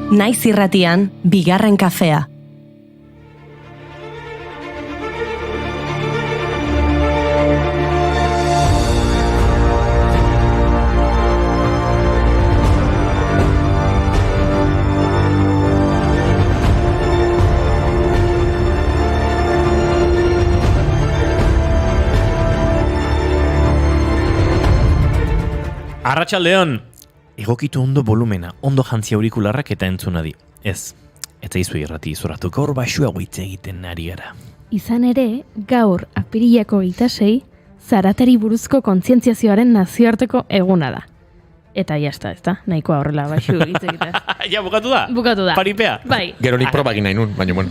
Naiz irratian, bigarren kafea. Arratsaldeon, egokitu ondo volumena, ondo jantzi aurikularrak eta entzunadi. Ez zaizu irrati izoratuko hor baxuago hitz egiten ari gara. Izan ere, gaur apirilako 26 zaratari buruzko kontzientziazioaren nazioarteko eguna da. Eta jazta, ezta? Nahikoa horrela baxu hitz egiten. Ja, bukatu da? Bukatu da. Paripea? Bai. Gero nik proba egin nahi nun, baina bueno.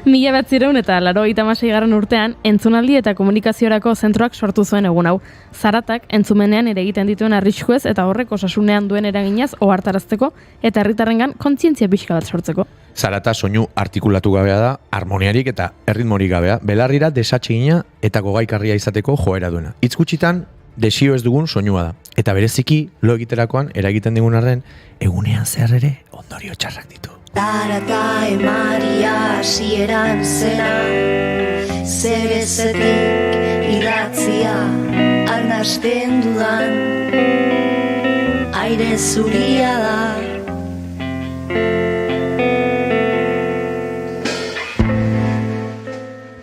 1986 urtean, entzunaldi eta komunikaziorako zentroak sortu zuen egun hau. Zaratak entzumenean ere egiten dituen arriskuez eta horrek osasunean duen eraginaz ohartarazteko eta herritarrengan kontzientzia pixka bat sortzeko. Zarata soinu artikulatu gabea da, harmoniarik eta erritmorik gabea, belarrira desatsegina eta gogaikarria izateko joera duena. Hitz gutxitan, desio ez dugun soinua da. Eta bereziki, lo egiterakoan, eragiten digun arren, egunean zehar ere ondorio txarrak ditu. Tarata emaria hasieran zena, zerezetik idatzia arnasten dudan, aire zuria da.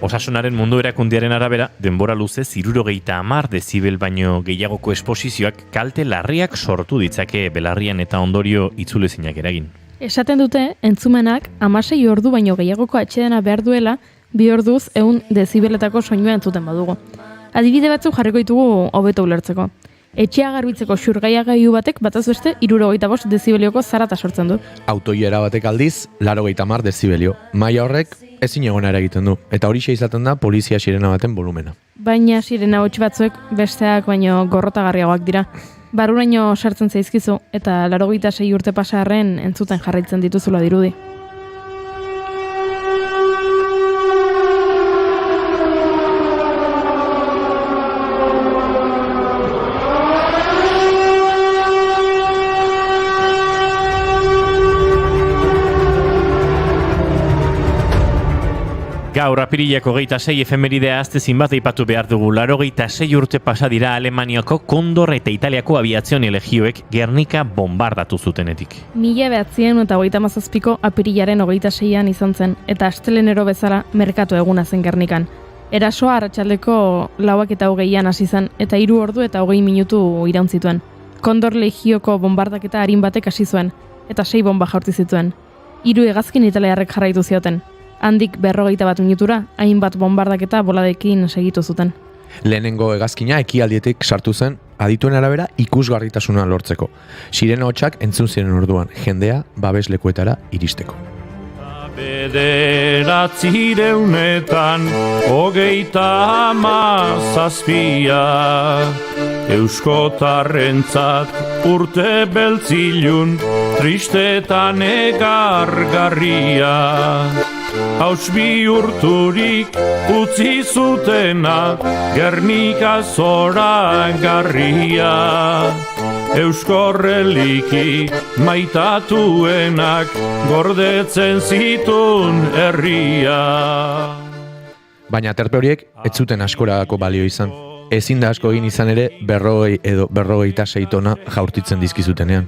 Osasunaren mundu erakundiaren arabera, denbora luze 70 dezibel baino gehiagoko esposizioak kalte larriak sortu ditzake belarrian eta ondorio itzulezinak eragin. Esaten dute, entzumenak 16 ordu baino gehiagoko atsedena behar duela, 2 orduz 100 dezibeletako soinua entzuten badugu. Adibide batzuk jarriko ditugu hobeto ulertzeko. Etxea garbitzeko xurgaiagailu batek bataz beste 75 dezibelioko zarata sortzen du. Autoiera batek aldiz, 80 dezibelio. Maila horrek ezin egona eragiten du. Eta horixe izaten da polizia sirena baten volumena. Baina sirena hots batzuek besteak baino gorrotagarriagoak dira. Barruraino sartzen zaizkizu eta 86 urte pasarren entzuten jarraitzen dituzula dirudi. Gaur apirilako 26 efemeridea aztezin bat aipatu behar dugu. 86 urte pasa dira Alemaniako Kondor eta Italiako abiazione legioek Gernika bombardatu zutenetik. 1937ko apirilaren 26an izan zen, eta astelenero bezala merkatu eguna zen Gernikan. Erasoa arratsaldeko 4:20an hasi zen, eta 3 ordu eta 20 minutu iraun zituen. Kondor legioko bombardaketa arin batek hasi zuen, eta 6 bomba jaurti zituen. 3 hegazkin italiarrek jarraitu zioten. Handik 51 minutura, hainbat bombardaketa boladekin segitu zuten. Lehenengo hegazkina ekialdietik sartu zen, adituen arabera ikusgarritasuna lortzeko. Sirena hotsak entzun ziren orduan, jendea babeslekuetara iristeko. Bederatzieunetan 37 Euskotarrentzat urte beltzilun tristetan egargarria. Hauts bihurturik utzi zutena Gernika zoragarria. Euskorreliki maitatuenak gordetzen zitun herria. Baina aterpe horiek ez zuten askorako balio izan. Ezin da asko egin izan ere 40 edo 56 tona jaurtitzen dizkizutenean.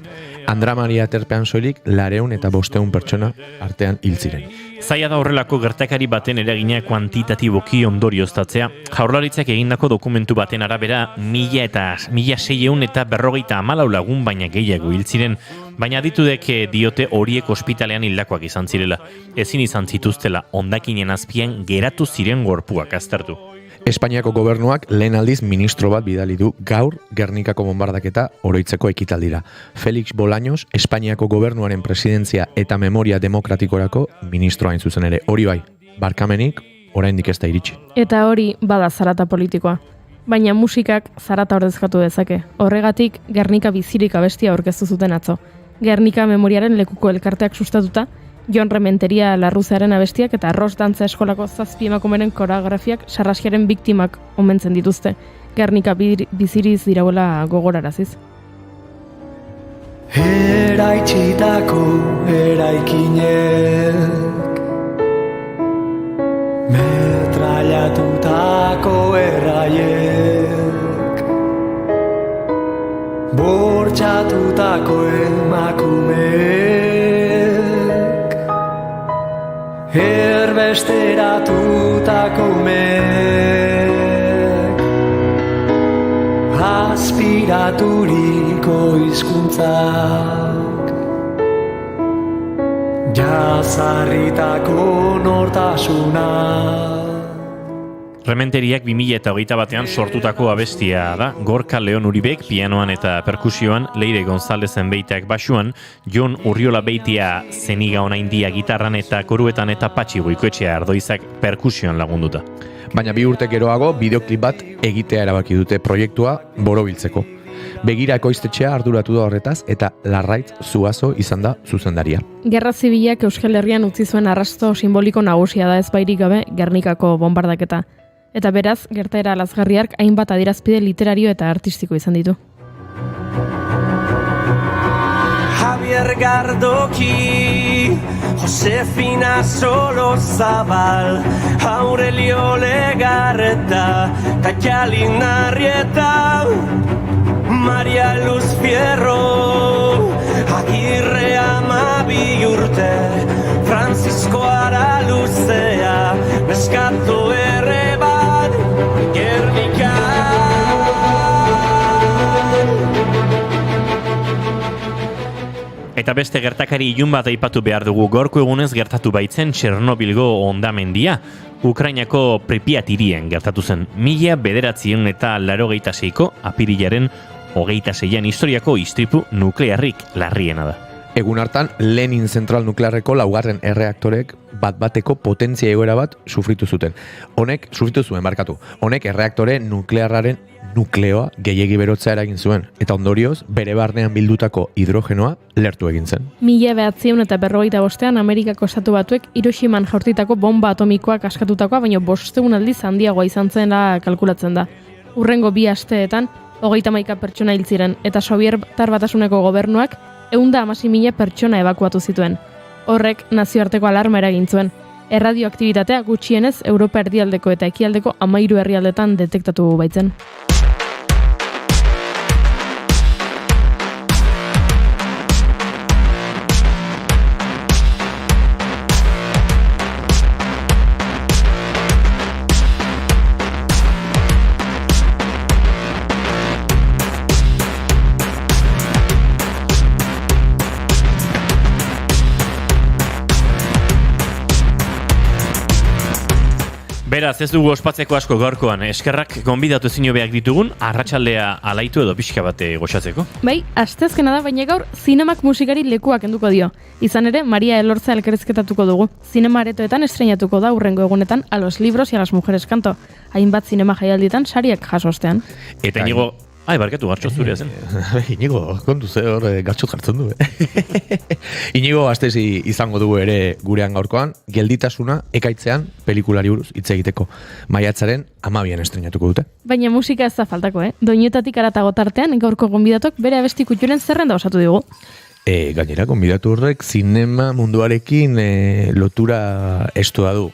Andra Maria aterpean soilik 205 pertsona artean hil ziren. Zaila da horrelako gertakari baten eragina kuantitatiboki ondorioztatzea. Jaurlaritzak egindako dokumentu baten arabera 1654 lagun baina gehiago hil ziren, baina aditudek diote horiek ospitalean hildakoak izan zirela. Ezin izan zituztela hondakinen azpian geratu ziren gorpuak aztertu. Espainiako gobernuak lehen aldiz ministro bat bidali du gaur Gernikako bombardaketa oroitzeko ekitaldira. Felix Bolaños, Espainiako gobernuaren presidentzia eta memoria demokratikorako ministroa hain zuzen ere. Hori bai, barkamenik oraindik ez da iritsi. Eta hori bada zarata politikoa. Baina musikak zarata ordezkatu dezake. Horregatik Gernika bizirik abestia aurkeztu zuten atzo. Gernika memoriaren lekuko elkarteak sustatuta, Jon Rementeria Larruzearen abestiak eta Ros Dantza Eskolako 7 emakumeren koreografiak sarraskiaren biktimak omentzen dituzte. Gernika biziriz dirauela gogoraraziz. eraitsitako eraikinek, metrailatutako erraiek, bortxatutako emakumeek, erbesteratutako umeek, aspiraturiko hizkuntzak, jazarritako nortasunak. Rementeriak 2021 sortutako abestia da. Gorka Leon Uribek pianoan eta perkusioan, Leire Gonzalezen beiteak basuan, Jon Urriola beitia Zeniga Onaindia gitarran eta koruetan eta Patxi Goikoetxea Ardoizak perkusioan lagunduta. Baina 2 urte geroago bideoklip bat egitea erabaki dute proiektua borobiltzeko. Begira ekoiztetxea arduratu da horretaz eta Larraitz Zuazo izan da zuzendaria. Gerra Zibilak Euskal Herrian utzi zuen arrasto simboliko nagusia da ezbairik gabe Gernikako bombardaketa. Eta beraz, gertaera lazgarriark hainbat adierazpide literario eta artistiko izan ditu. Javier Gardoki, Josefina Solozabal, Aurelio Legarreta, Katialin Arrieta, Maria Luz Fierro, Agirre Amabi urte, Francisco Araluzea, Neskato ere bat, Gernika. Eta beste gertakari ilun bat aipatu behar dugu. Gaurko egunez gertatu baitzen Txernobilgo hondamendia. Ukrainako Pripyat hirien gertatu zen. 1986ko apirilaren 26an historiako istripu nuklearrik larriena da. Egun hartan, Lenin zentral nuklearreko 4. erreaktorek bat-bateko potentzia egoera bat sufritu zuen. Honek erreaktore nuklearraren nukleoa gehiegi berotzea eragin zuen, eta ondorioz, bere barnean bildutako hidrogenoa lertu egin zen. 1945an Amerikako Estatu Batuek Hiroshiman jaurtitako bomba atomikoak askatutakoa, baina 500 aldiz handiagoa izan zela kalkulatzen da. Hurrengo 2 asteetan, 31 pertsona hil ziren, eta Sobietar Batasuneko gobernuak 116.000 pertsona ebakuatu zituen. Horrek nazioarteko alarma eragin zuen. Erradioaktibitatea gutxienez Europa erdialdeko eta ekialdeko 13 herrialdetan detektatu baitzen. Beraz, ez dugu ospatzeko asko gaurkoan. Eskerrak gonbidatu ezin hobeak ditugun, arratsaldea alaitu edo pixka bate goxatzeko. Bai, asteazkena da, baina gaur zinemak musikari lekuak kenduko dio. Izan ere, Maria Elorza elkarrizketatuko dugu. Zinema aretoetan estreinatuko da hurrengo egunetan A los libros y a las mujeres canto. Hainbat zinema jaialdietan sariak jaso ostean. Eta Inigo, barkatu gartxot zurea zen. Inigo, kontu ze hor gartxot jartzen du. Inigo astezi izango dugu ere gurean gaurkoan, Gelditasuna ekaitzean pelikulari buruz hitz egiteko. Maiatzaren 12an estreinatuko dute. Baina musika ez da faltako, Doinetatik aratago tartean gaurko gonbidatok bere abesti kutxuren zerrenda osatu digu. Gainera, gonbidatu horrek zinema munduarekin lotura estua du.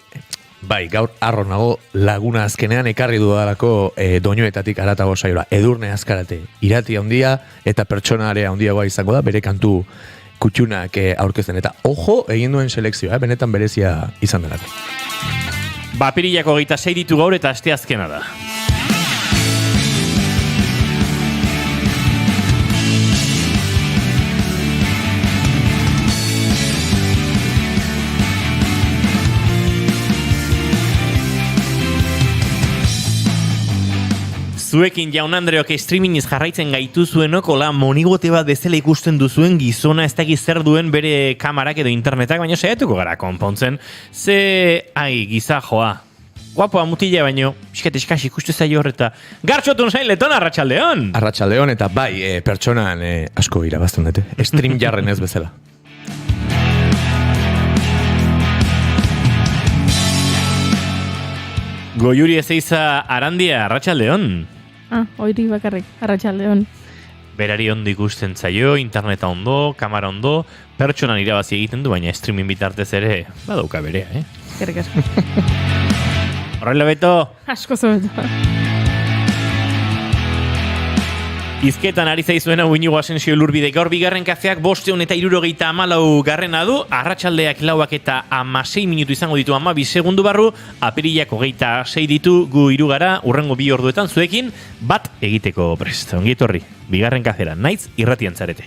Bai, gaur harro nago Laguna azkenean ekarri dudalako doinuetatik aratago saiora. Edurne Azkarate, irati handia eta pertsonarea handiagoa izango da, bere kantu kutxunak aurkezten. Eta ojo egin duen selekzioa, benetan berezia izan delako. Apirilako 26 ditu gaur eta asteazkena da. Zuekin Jaun Andreok streamingiz jarraitzen gaitu zuenok, hola monigote bat bezala ikusten duzuen gizona ez dakiz zer duen bere kamarak edo internetak, baina saiatuko gara konpontzen. Giza joa. Guapoa mutila baino, piskat eskasi ikustu zaio horreta. Gartxotun zain leton, arratsaldeon! Arratsaldeon eta bai, pertsonan asko irabazten dute. Stream jarren ez bezala. Goiuri Ezeiza Arandia, arratsaldeon! Oiri bakarrik, arratsaldeon. berari ondo ikusten zaio, interneta ondo, kamera ondo, pertsonan irabazi egiten du, baina streaming bitartez ere badauka berea, Eskerrik asko. Horrela beto, Asko zobeto. izketan ari zaizuena Iñigo Asensio Lurbide. Gaur bigarren kafeak 574 garrena du, arratsaldeak 4:16 minutu izango ditu 12 segundu barru, apirilak 26 ditu, gu 3 gara, urrengo 2 orduetan zuekin, bat egiteko prest. Ongi etorri, bigarren kafera, naiz irratian zarete.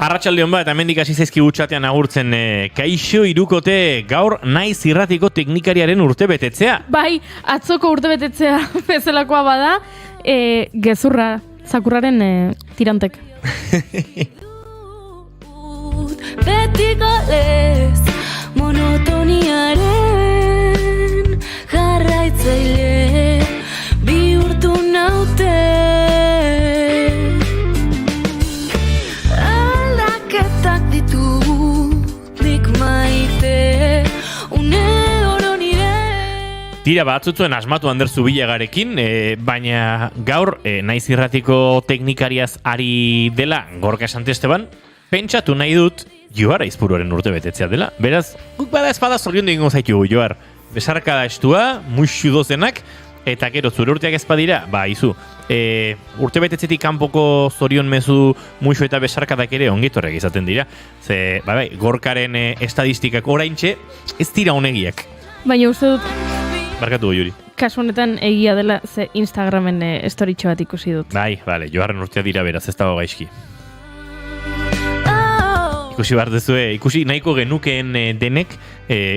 Arratsalde on bat, hemendik hasi zaizkigu txatean agurtzen kaixo hirukote gaur naiz irratiko teknikariaren urtebetetzea. Bai, atzoko urtebetetzea bezalakoa bada, gezurra, zakurraren tirantek. Betiko lez monotoniaren jarraitzaile bihurtu naute. Aldaketak ditut nik maite une oro nire. Tira batzutzuen asmatu Ander Zubilagarekin, baina gaur naiz irratiko teknikariaz ari dela Gorka Santesteban, pentsatu nahi dut Joar Aizpuruaren urtebetetzea dela. Beraz, guk bada espada zoriondu egingo zaitugu, Joar. Besarkada estua, muixu dozenak, eta gero zure urteak ezpadira, ba, izu, urtebetetzetik kanpoko zorion mezu muixu eta besarkadak ere ongitorrek izaten dira. Ze, bai, Gorkaren estadistikak oraintxe ez dira honegiak. Baina uste dut, Barkatu Juri. kasu honetan egia dela, ze Instagramen storytxo bat ikusi dut. Bai, bale, Joarren urtea dira beraz, ez dago gaizki. Ikusi behar dezue, ikusi nahiko genukeen denek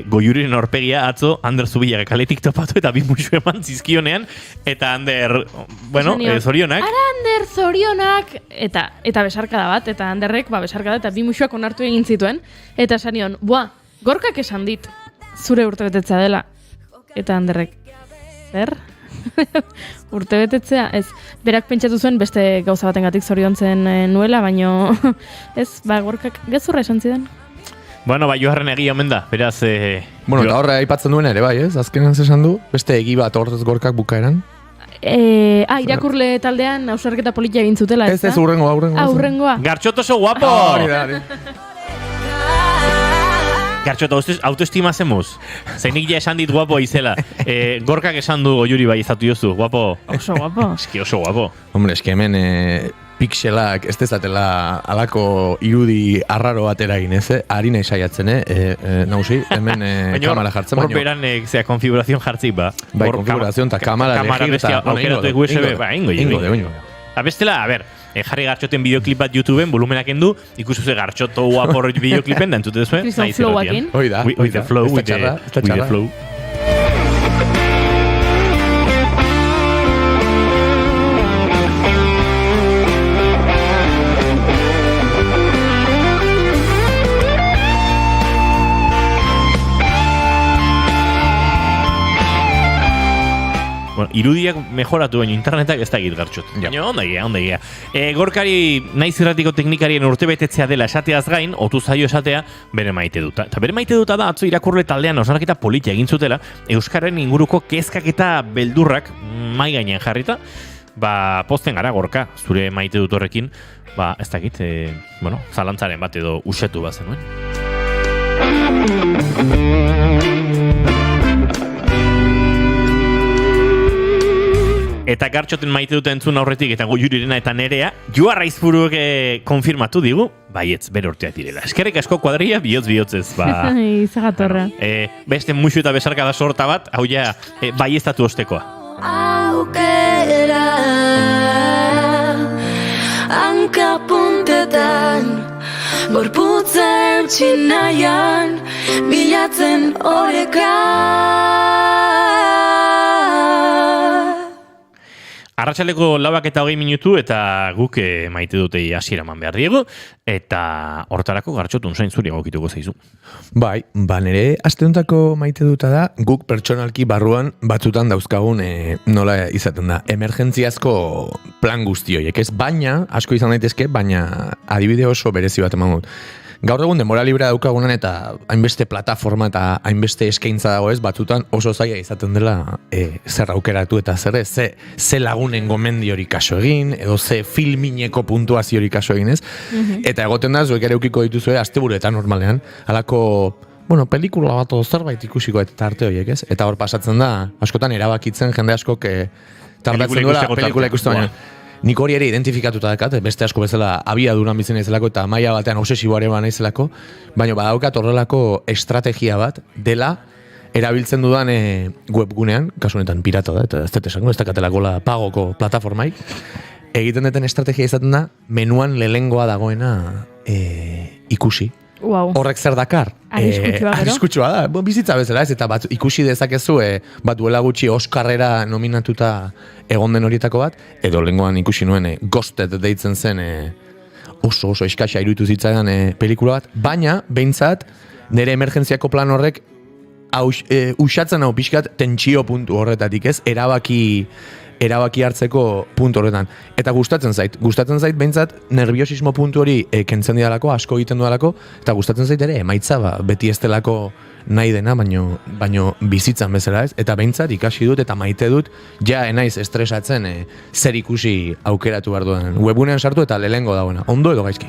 Goiuriren aurpegia atzo Ander Zubillaga kaletik topatu eta bi muixu eman zizkionean, eta Ander, bueno, zorionak. Ara Ander zorionak, eta besarkada bat, eta Anderrek besarkada eta bi muixuak onartu egin zituen, eta sanion, Gorkak esan dit, zure urtebetetzea dela, eta Anderrek, zer? Urtebetetzea, ez, berak pentsatu zuen beste gauza batengatik zoriontzen nuela, baino ez, Gorkak gezurra esan zidan. Bueno, Joarren egia omen da, beraz... Bueno, eta horre aipatzen duen ere bai, ez? Azkenan esan du, beste egi bat horrez Gorkak bukaeran. Irakurle taldean ausarketa politia egin zutela, ez da? Ez, urrengoa. Gartxot oso guapo! Gartxot, autoestima zemuz. Zeinik ja esan dit guapo izela. Gorkak esan du Goiuri bai izatu jozu, guapo. Oso guapo. Eski oso guapo. Hombre, eski hemen pixelak ez dezatela alako irudi arraro batera egin, ez? Ari nahi saiatzen, nauzi, hemen kamera jartzen. Hor beran, konfigurazioan jartzik, ba. Bai, konfigurazioan eta kamera elegir eta... Aukeratu USB, ba, ingo. Bestela, a ber, jarri Gartxoten bideoklip bat YouTubeen, volumenak endu, ikusuze Gartxoto guapor bideoklipen, da entzute zuen. Kristofan Flowakin. Oida. With the flow, with the flow. Bueno, irudiak mejoratu baino internetak ez da egit Gartxot. Baina onda egia. Gorkari naiz irratiko teknikarien urtebetetzea dela esateaz gain, otu zaio esatea, bere maite duta. Eta bere maite duta da, atzo irakurle taldean osnarketa politia egin zutela, Euskaren inguruko kezkak eta beldurrak mai gainean jarrita, pozten gara Gorka, zure maite dut horrekin, ez dakit, zalantzaren bat edo usetu bat zenuen. Eta Gartxoten maite dute entzun aurretik eta Goiurirena eta Nerea, Joar Aizpuruek konfirmatu digu, baietz, bere urteak direla. Eskerrik asko kuadria, bihotzez, ba. Zagatorra. Beste musu eta besarkada sorta bat, hau ja, baieztatu ostekoa. Aukera hanka puntetan gorputza eutsi nahian bilatzen oreka. Arratsaleko 4:20 eta guk maite dutei hasiera eman behar diegu, eta hortarako Gartxotun zain zuri egokituko zaizu. Bai, nire aste hontako maite duta da, guk pertsonalki barruan batzutan dauzkagun nola izaten da, emergentziazko plan guzti horiek, ez? Baina, asko izan daitezke, baina adibide oso berezi bat eman dut. Gaur egun denbora librea daukagunan eta hainbeste plataforma eta hainbeste eskaintza dago ez, batzutan oso zaila izaten dela zer aukeratu eta ze lagunen gomendiori kaso egin, edo ze filmineko puntuaziori kaso egin ez. Eta egoten da, zuek ere eukiko dituzue asteburuetan normalean, halako, pelikula bat zerbait ikusiko eta arte horiek ez. Eta hor pasatzen da, askotan erabakitzen jende askok tardatzen duela pelikula ikustu baina. Nik hori ere identifikatuta dakat, beste asko bezala abiaduran bizi naizelako eta maila batean obsesiboare naizelako, baina badaukat horrelako estrategia bat dela erabiltzen dudan webgunean, kasu honetan pirata da, eta ez dut esango, ez dakatelakola pagoko plataformaik, egiten duten estrategia izaten da, menuan lehengoa dagoena ikusi. Wow. Horrek zer dakar? Arriskutsua da. Bizitza bezala ez, eta ikusi dezakezu bat duela gutxi Oscarrera nominatuta egon den horietako bat, edo lehengoan ikusi nuen Ghosted deitzen zen oso eskaxa iruditu zitzaidan pelikula bat, baina, behintzat, nire emergentziako plan horrek usatzen hau pixkat tentsio puntu horretatik ez, erabaki hartzeko puntu horretan. Eta gustatzen zait behintzat nerviosismo puntu hori kentzen didalako, asko egiten dudalako, eta gustatzen zait ere emaitza beti ez delako nahi dena, baino bizitzan bezala ez, eta behintzat ikasi dut eta maite dut, ja enaiz estresatzen zer ikusi aukeratu behar duen. Webunean sartu eta lehengo dagoena, ondo edo gaizki.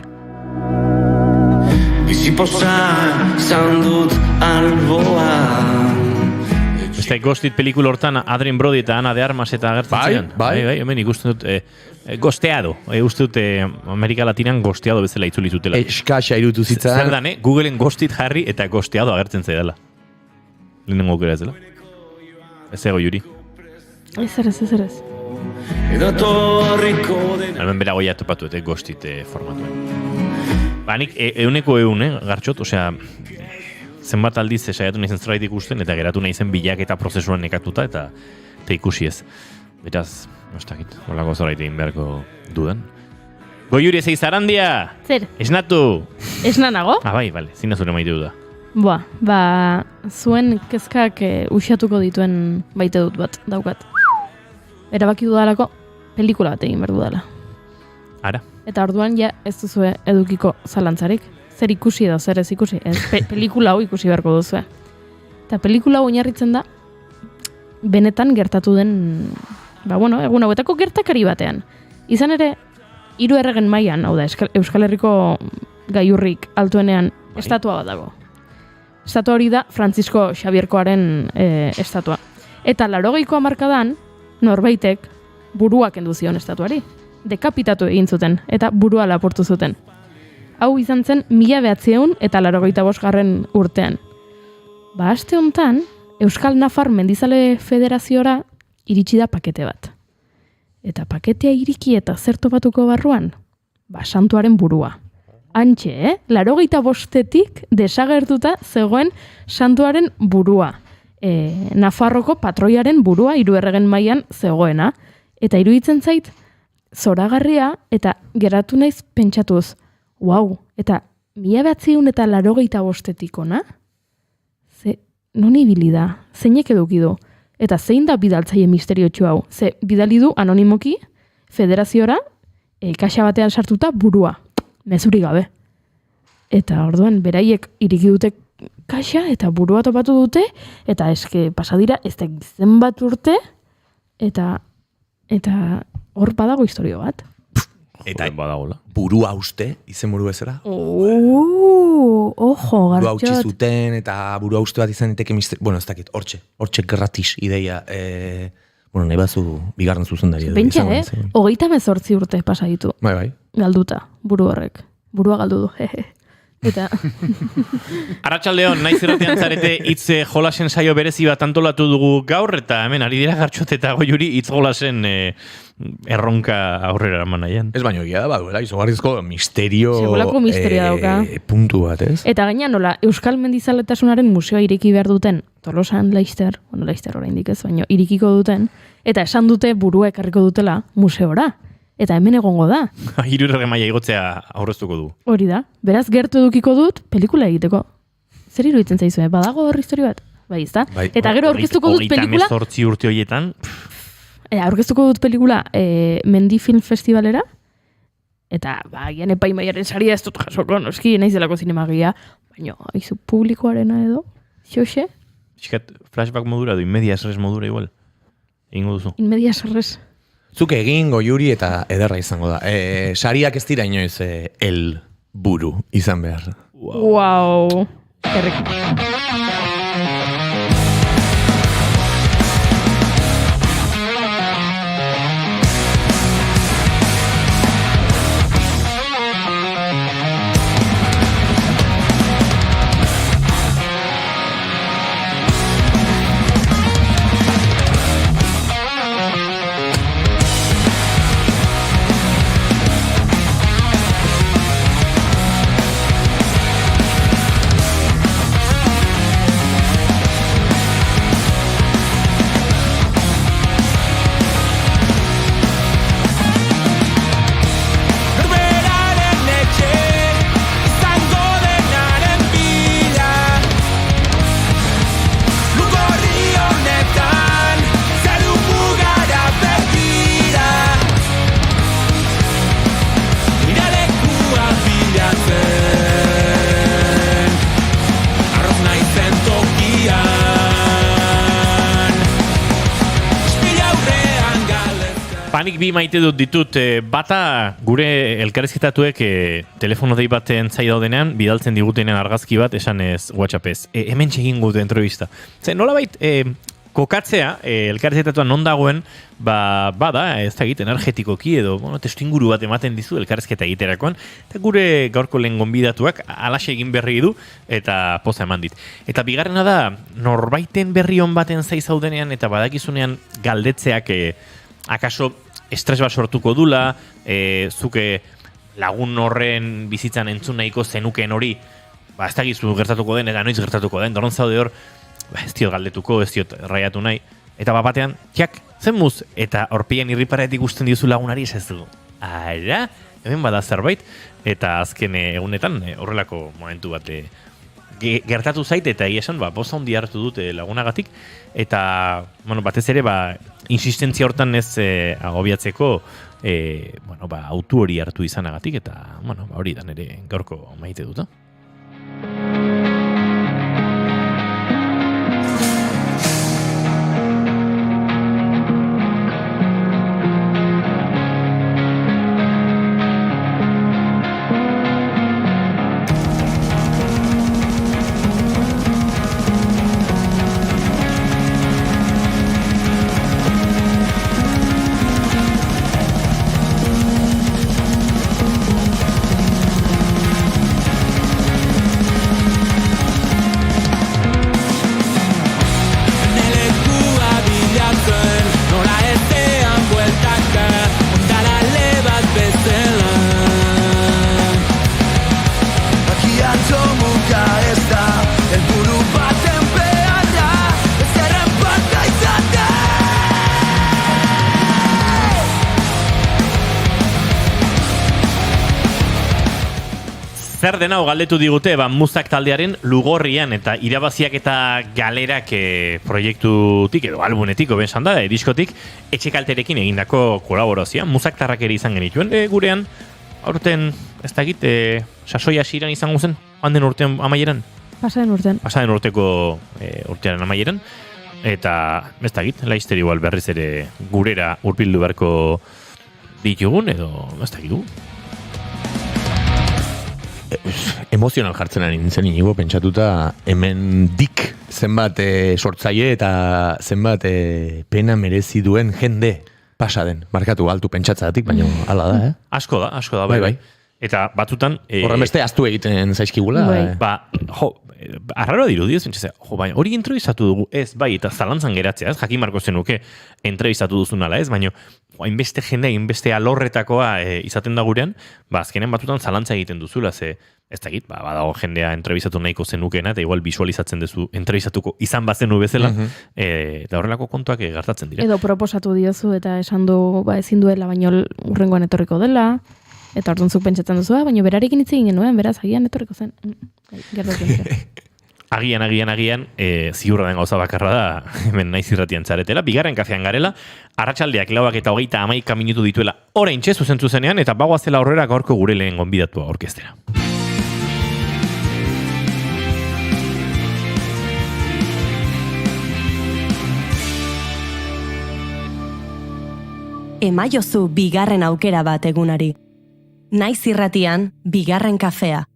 Bizipoza izan dut alboan. Beste Ghosted pelikula hortan Adrien Brody eta Ana de Armas eta agertzen ziren. Bai, hemen ikusten dut gosteado. Uste dut Amerika Latinan gosteado bezala itzuli zutela. Eskaxa irutu zitzan. Zer dan, Googleen Ghosted jarri eta gosteado agertzen zaidala. Lehenengo aukera ez dela. Ez ego Juri. Ez. Hemen bera goia topatu eta Ghosted formatuen. Nik euneko Gartxot, osea, zenbat aldiz saiatu naizen zerbait ikusten eta geratu naizen bilaketa prozesuan nekatuta eta ikusi ez. Beraz, ez dakit, holako zerbait egin beharko dudan. Goiuri ez Zarandia! Zer? Esnatu! Esnanago? Bai, bale, zina zure maite du da. Zuen kezkak usatuko dituen baite dut bat daukat. Erabaki dudalako pelikula bat egin behar dudala. Ara? Eta orduan ja ez duzue edukiko zalantzarik. Zer ikusi edo zer ez ikusi. Pelikula hau ikusi beharko duzue. Eta pelikula hau oinarritzen da benetan gertatu den egun hauetako gertakari batean. Izan ere, 3 erregen mailan, hau da, Euskal Herriko gailurrik altuenean estatua bat dago. Estatua hori da Francisco Xabierkoaren estatua. Eta 80ko hamarkadan norbaitek burua kendu zion estatuari. Dekapitatu egin zuten eta burua lapurtu zuten. Hau izan zen 1985 urtean. Aste hontan, Euskal Nafar Mendizale Federaziora iritsi da pakete bat. Eta paketea iriki eta zer topatuko barruan? Santuaren burua. Antxe, 85etik desagertuta zegoen santuaren burua. Nafarroko patroiaren burua 3 erregen mailan zegoena. Eta iruditzen zait, zoragarria eta geratu naiz pentsatuz. Wow, eta 1985etik ona? Non ibili da? Zeinek eduki du? Eta zein da bidaltzaile misteriotsu hau? Ze bidali du anonimoki federaziora kaxa batean sartuta burua. Mezuri gabe. Eta orduan beraiek iriki dute kaxa eta burua topatu dute eta eske pasadira ez da zenbat urte eta hor badago historio bat. Eta burua uste, izen buru bezala. Ojo, Gartxot. Burua utzi zuten eta burua uste bat izan diteke ez dakit, hortxe gratis ideia. Bueno, nahi bazu bigarren zuzendari edo. Pentsa, izango zen. 38 urte pasa ditu. Bai. Galduta, buru horrek. Burua galdu du, jeje. Eta... Arratsaldeon, naiz irratian zarete hitz jolasen saio berezi bat antolatu dugu gaur, eta hemen ari dira Gartxot eta Goiuri hitz jolasen erronka aurrera eraman nahian. Ez baino egia da, baduela, izugarrizko misterio... Segulako misterioa dauka. Puntu bat, ez? Eta gaina nola, Euskal Mendizaletasunaren museoa ireki behar duten, Tolosan Laster oraindik ez, baino irikiko duten, eta esan dute burua ekarriko dutela museora. Eta hemen egongo da. 3. maila igotzea aurreztuko du. Hori da. Beraz, gertu edukiko dut pelikula egiteko. Zer iruditzen zaizu, badago hor historia bat? Bai, ezta? Eta gero aurkeztuko dut pelikula... 38 urte horietan... Aurkeztuko dut pelikula Mendi Film Festivalera. Eta, gian epaimaiaren saria ez dut jasoko, noski, naiz delako zinemagia. Baina, haizu publikoarena edo? Xoxe? Xiskat, flashback modura du, inmedias res modura igual. Egingo duzu. Inmedias res. Zuk egin Goiuri eta ederra izango da. Sariak ez dira inoiz el buru izan behar. Wow. Panik bi maite dut ditut, bata gure elkarrizketatuek telefono dei baten zai daudenean, bidaltzen digutenean argazki bat, esan ez WhatsAppez. Hemen txegin gute entrevista. Nolabait, kokatzea, elkarrizketatuan non dagoen, bada, ez da egiten energetikoki edo, testu inguru bat ematen dizu elkarrizketa egiterakoan, eta gure gaurko lehen gonbidatuak alaxe egin berri du, eta poza eman dit. Eta bigarrena da, norbaiten berri on baten zai zaudenean, eta badakizunean galdetzeak, akaso estres bat sortuko dula, zuke lagun horren bizitzan entzun nahiko zenukeen hori, ez da gizu gertatuko den, eta noiz gertatuko den, doron zaude hor, ez diot galdetuko, ez diot raiatu nahi, eta batean, txak, zen muz, eta horpeian irriparetik usten diozu lagunari, ez du, ara, hemen bada zerbait, eta azken egunetan horrelako momentu bat gertatu zait, eta esan, boza hondi hartu dute lagunagatik, eta, batez ere, insistentzia hortan ez agobiatzeko, autu hori hartu izanagatik, eta, hori da nire gaurko maite dut. Zer den hau galdetu digute, Muzak taldearen Lugorrian eta irabaziak eta galerak proiektutik edo albunetik, obensan da, diskotik, etxekalterekin egindako kolaborazioa. Muzak tarrak ere izan genituen, gurean, aurten, ez da egit, sasoi hasiran izango zen, handen urtean amaieran? Pasaden urtean. Pasaden urteko urtearen amaieran, eta ez da egit, laizter igual berriz ere gurera urbildu beharko ditugun, edo ez da egitu. emozional jartzen ari nintzen inigo, pentsatuta hemen dik zenbat sortzaile eta zenbat pena merezi duen jende pasa den. Markatu altu pentsatzatik, baina hala da, Asko da, bai. Eta batzutan... Horren beste aztu egiten zaizkigula. Arraro dirudioz, baina hori entrevistatu dugu, ez, bai, eta zalantzan geratzea, ez, jakin marko zenuke entrevistatu duzun ala, ez, baina hainbeste jende, hainbeste alorretakoa izaten da gurean, azkenen batzutan zalantza egiten duzula, ze, ez dakit, badago jendea entrevistatu nahiko zenukena, eta igual visualizatzen duzu entrevistatuko izan bazenu bezala, eta horrelako kontuak gertatzen dira. Edo proposatu diozu, eta esan du, ezin duela, baina urrengoan etorriko dela, eta orduan zuk pentsatzen duzu, baina berarekin hitz egin genuen, beraz, agian etorriko zen. Agian, ziurra den gauza bakarra da, hemen naiz irratian txaretela, bigarren kafean garela, arratsaldeak 4:11 minutu dituela oraintxe zuzenean, eta bagoazela aurrera gaurko gure lehen gonbidatua orkestera. Emaiozu bigarren aukera bat egunari. Naiz irratian, bigarren kafea.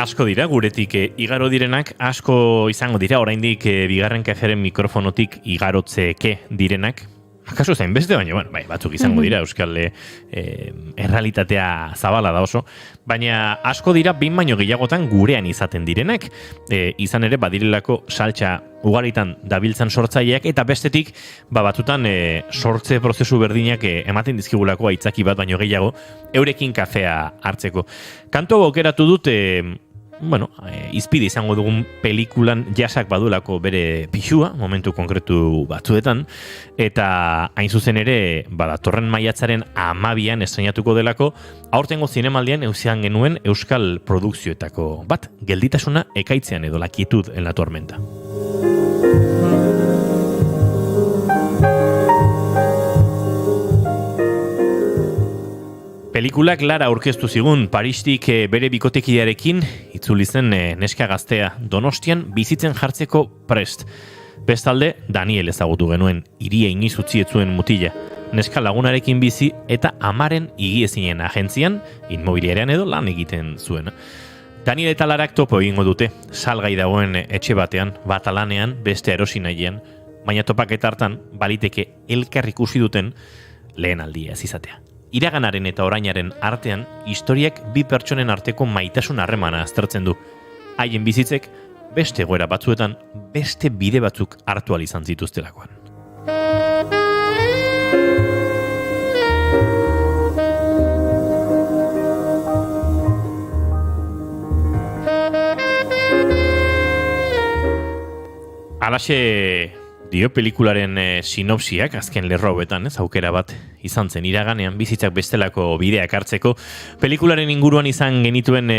Asko dira, guretik igaro direnak, asko izango dira, oraindik bigarren kafearen mikrofonotik igarotzeke direnak. Akaso zain beste, baina bai, batzuk izango dira, euskal errealitatea zabala da oso. Baina asko dira, behin baino gehiagotan gurean izaten direnak. Izan ere, badirelako saltsa ugaritan dabiltzan sortzaileak, eta bestetik, batzutan sortze prozesu berdinak ematen dizkigulako aitzaki bat, baino gehiago, eurekin kafea hartzeko. Kantu aukeratu dut, izpide izango dugun pelikulan jasak badulako bere pixua, momentu konkretu batzuetan, eta hain zuzen ere, datorren maiatzaren 12an estrenatuko delako, aurtengo zinemaldian eusean genuen euskal produkzioetako bat, gelditasuna ekaitzean edo La quietud en la tormenta. Pelikulak Lara aurkeztu zigun Paristik bere bikotekidearekin itzuli zen neska gaztea Donostian bizitzen jartzeko prest. Bestalde, Daniel ezagutu genuen, hiria inoiz utzi ez zuen mutila. Neska lagunarekin bizi eta amaren higiezinen agentzian, inmobiliarean edo lan egiten zuen. Daniel eta Larak topo egingo dute, salgai dagoen etxe batean, bata lanean, beste erosi nahian, baina topaketa hartan baliteke elkar ikusi duten lehen aldia ez izatea. Iraganaren eta orainaren artean, historiak bi pertsonen arteko maitasun harremana aztertzen du. Haien bizitzek, beste egoera batzuetan, beste bide batzuk hartu ahal izan zituztelakoan. Alaxe dio pelikularen sinopsiak, azken lerro hauetan, aukera bat izan zen iraganean bizitzak bestelako bideak hartzeko. Pelikularen inguruan izan genituen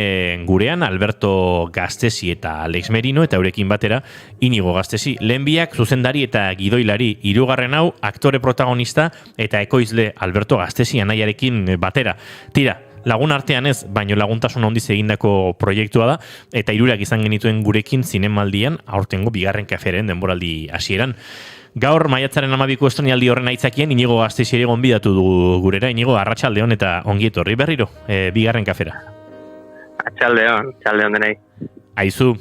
gurean Alberto Gastesi eta Alex Merino, eta eurekin batera Inigo Gastesi. Lehenbiak zuzendari eta gidoilari, hirugarren hau aktore protagonista eta ekoizle Alberto Gastesi anaiarekin batera. Tira, lagun artean ez, baino laguntasun handiz egindako proiektua da, eta hirurak izan genituen gurekin zinemaldian, aurtengo bigarren kafearen denboraldi hasieran. Gaur maiatzaren 12ko estreinaldi horren aitzakien Inigo Gastesi ere gonbidatu dugu gurera. Inigo, arratsaldeon eta ongi etorri berriro, bigarren kafera. Arratsaldeon denei. Aizu,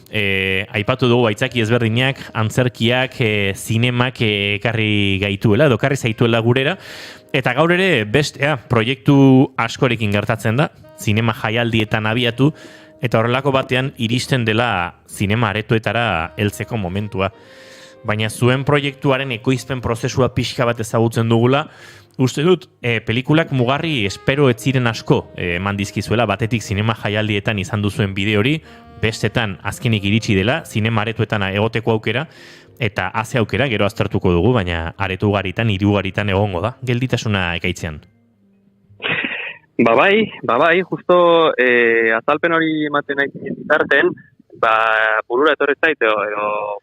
aipatu dugu aitzaki ezberdinak, antzerkiak, zinemak ekarri gaituela, edo ekarri zaituela gurera, eta gaur ere bestea proiektu askorekin gertatzen da, zinema jaialdietan abiatu, eta horrelako batean iristen dela zinema aretoetara heltzeko momentua. baina zuen proiektuaren ekoizpen prozesua pixka bat ezagutzen dugula, uste dut, pelikulak mugarri espero ez ziren asko eman dizkizuela, batetik zinema jaialdietan izan duzuen bide hori, bestetan azkenik iritsi dela, zinema aretoetan egoteko aukera, eta haze aukera, gero aztertuko dugu, baina aretu garitan, irugaritan egongo da, gelditasuna ekaitzean. Bai, justo azalpen hori ematen nahi zitarten, burura etorri zait, edo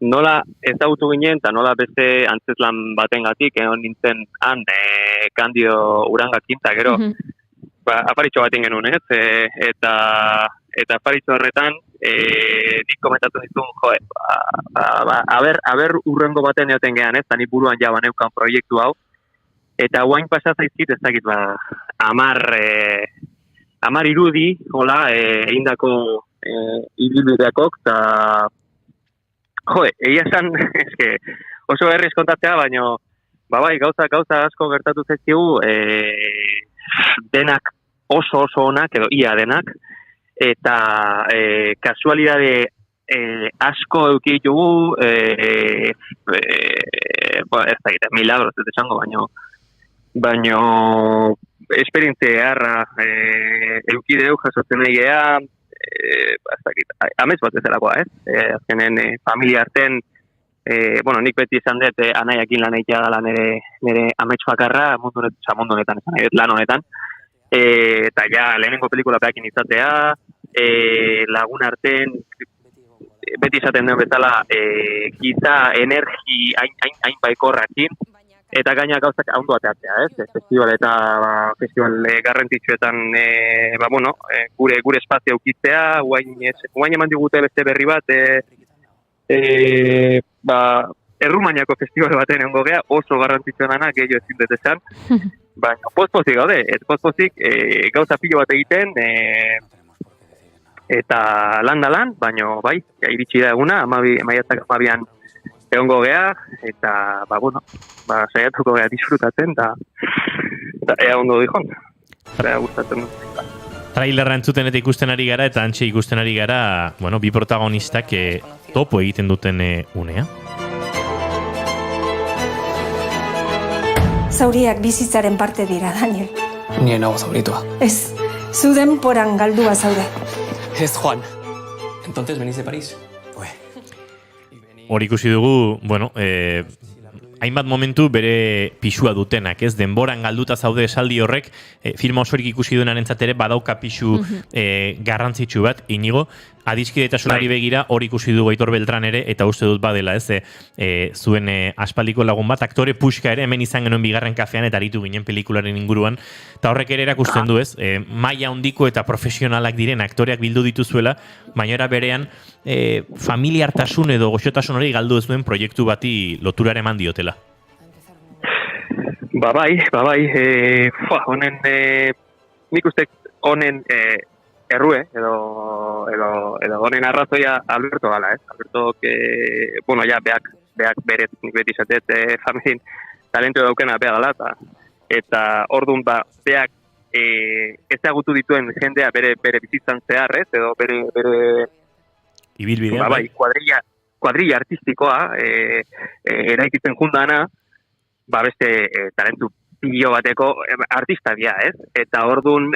nola ezagutu ginen, eta nola beste antzeslan batengatik, egon nintzen han, Kandio Urangakin, eta gero, afaritxo baten genuen, ez? Eta afaritxo horretan, nik komentatu ditun, aber urrengo baten eoten gehan, ez? Ni buruan ja baneukan proiektu hau, eta guain pasazaizkit ez dakit, 10 irudi, hola, egindako ibilbideakok, eta egia esan, eske, oso berriz kontatzea, baina, bai, gauza asko gertatu zaizkigu, denak oso onak, edo ia denak, eta kasualidade asko eukitugu, ez dakit, milagros ez esango, baina esperientzia harra eukideu jasotzen nahi geha, amez bat ezelakoa, ez? Azkenen familia arten, nik beti izan dut anaiakin lan egitea dela nire amets bakarra, mundu honetan, lan honetan, eta ja lehenengo pelikula behakin izatea, lagun arten, beti izaten den bezala, giza energi hain baikorrakin, eta gaina gauzak ondo ateatzea, ez? Festival eta festival garrantzitsuetan gure espazio aukitzea, guain eman digute beste berri bat, Errumaniako festival baten egongo gea, oso garrantzitsua dana, gehiago ezin dut esan, baina post-pozik gaude, gauza pilo bat egiten, eta lan da lan, baina bai, iritsi da eguna, maiatzak 12an egongo gea, eta, saiatuko gea disfrutatzen, eta ea ondo dihon. Ea gustatzen dut. Trailerra entzuten eta ikusten ari gara, eta antxe ikusten ari gara, bi protagonistak topo egiten duten unea. Zauriak bizitzaren parte dira, Daniel. Nien hau zauritua. Ez, zu denporan galdua zaude. Ez, Juan. Entonces venís de París. Hor ikusi dugu, hainbat momentu bere pisua dutenak, ez? Denboran galduta zaude esaldi horrek, filma osorik ikusi duenarentzat ere badauka pisu garrantzitsu bat, Inigo, adiskidetasunari begira hor ikusi dugu Aitor Beltran ere, eta uste dut badela, ez? Zuen aspaldiko lagun bat, aktore puxka ere, hemen izan genuen bigarren kafean, eta aritu ginen pelikularen inguruan, eta horrek ere erakusten du, ez? Maila handiko eta profesionalak diren aktoreak bildu dituzuela, baina era berean, familiartasun edo goxotasun hori galdu ez duen proiektu bati loturare eman diotela. Bai, honen, nik uste honen errue, edo honen arrazoia Alberto gala, ez? Alberto, beak berez, nik beti izatet, familien talentu daukena beha gala, eta orduan beak ezagutu dituen jendea bere bizitzan zeharrez, edo bere ibilbidea, kuadrilla artistikoa eraikitzen jundana, beste talentu pilo bateko artista dia, ez? Eta orduan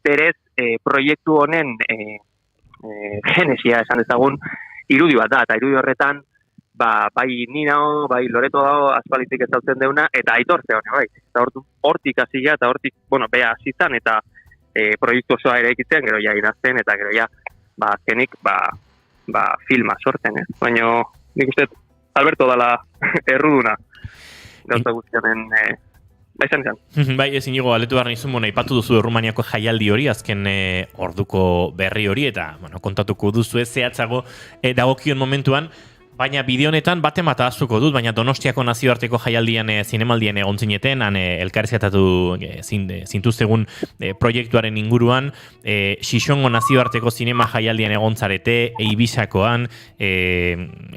berez proiektu honen genesia esan dezagun irudi bat da, eta irudi horretan bai Nina, bai Loreto dago aspalitik ezautzen deuna, eta Aitor zeone, bai. Eta hortik hasila, eta hortik, beha hasitan, eta proiektu osoa ere ekitzen, gero ja inazten, eta gero ja, azkenik, filma sortzen, ez? Baina, nik uste, Alberto dala erruduna, gauza guztionen, izan. Bai, ez Inigo, aletu behar nizun, ipatu duzu Errumaniako jaialdi hori, azken orduko berri hori, eta, kontatuko duzu ez zehatzago dagokion momentuan, baina bideo honetan bate mata azuko dut, baina Donostiako nazioarteko jaialdian zinemaldian egon zineten, elkarrizketatu zintuztegun proiektuaren inguruan, Xixongo nazioarteko zinema jaialdian egon zarete, Eibisakoan,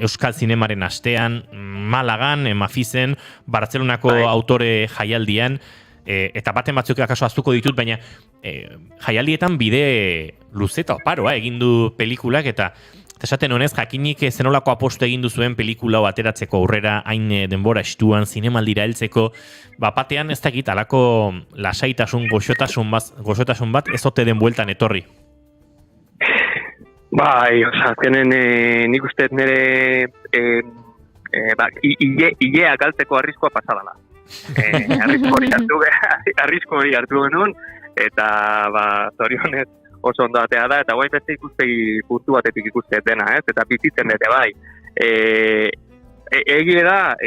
Euskal Zinemaren astean, Malagan, Mafizen, Bartzelonako autore jaialdian, eta baten batzuk akaso azuko ditut, baina jaialdietan bide luzeta oparoa egin du pelikulak, eta esaten honez, jakinik zenolako apostu egin duzuen pelikula hau ateratzeko aurrera hain denbora estuan, zinemaldira heltzeko, batean ez dakit alako lasaitasun, goxotasun bat ez ote den bueltan etorri. Bai, azkenen nik uste nire ilea galtzeko arriskoa pasadala. Arrisko hori hartu genuen, eta zorionez oso ondo atea da, eta guai beste ikustegi puntu batetik ikuste dena, ez? Eta bizitzen dute bai. Egie da,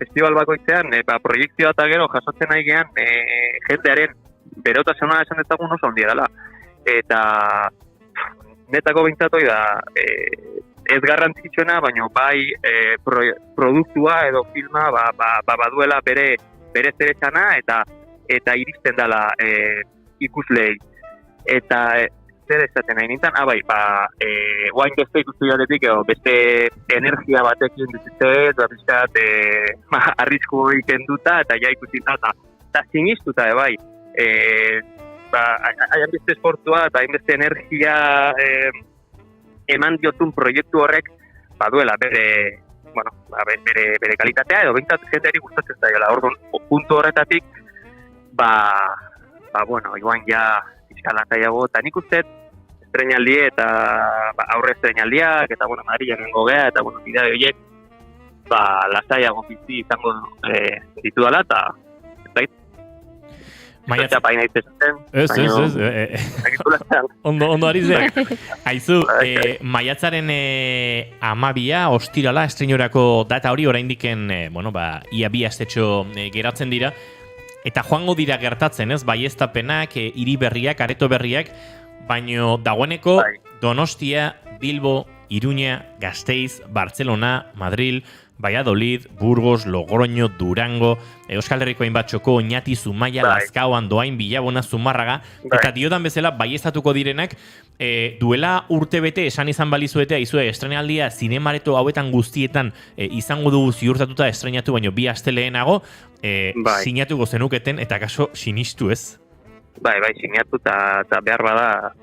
festival bakoitzean, proiektzioa eta gero jasotzen nahi gehan, jentearen berotasuna esan dezagun oso ondia dela. Eta netako bintzatoi da, ez garrantzitsuena, baina bai produktua edo filma baduela bere zeresana eta iristen dela ikuslei. Eta zer esaten nahi nintzen, guain beste ikustu jatetik, beste energia batekin duzitzet, arrisku ikenduta, eta ja ikusita, eta sinistuta, bai. Hain beste esportua eta hain beste energia eman diotun proiektu horrek baduela bere kalitatea edo bintzat jenteari gustatzen zaiola. Orduan, puntu horretatik iguan ja fiskalantaiago, eta nik uste estrenaldi eta aurre estrenaldiak eta Madrilen nengo gea eta bidea horiek lasaiago bizi izango ditudala eta Ondo ari zeak. Aizu, maiatzaren 12 ostirala estreinorako data hori oraindiken ia 2 astetxo geratzen dira. Eta joango dira gertatzen, ez? Baieztapenak, hiri berriak, areto berriak, baino dagoeneko Donostia, Bilbo, Iruña, Gasteiz, Barcelona, Madril, Valladolid, Burgos, Logroño, Durango, Euskal Herriko hainbatxoko, Oñati, Zumaia, Lazkao, Andoain, Bilabona, Zumarraga, eta diodan bezala baieztatuko direnak, duela urtebete esan izan balizuete, aizue, estrenaldia zinemareto hauetan guztietan izango dugu ziurtatuta estrenatu, baino 2 aste lehenago, sinatuko zenuketen, eta kaso sinistu ez? Bai, sinatu eta behar bada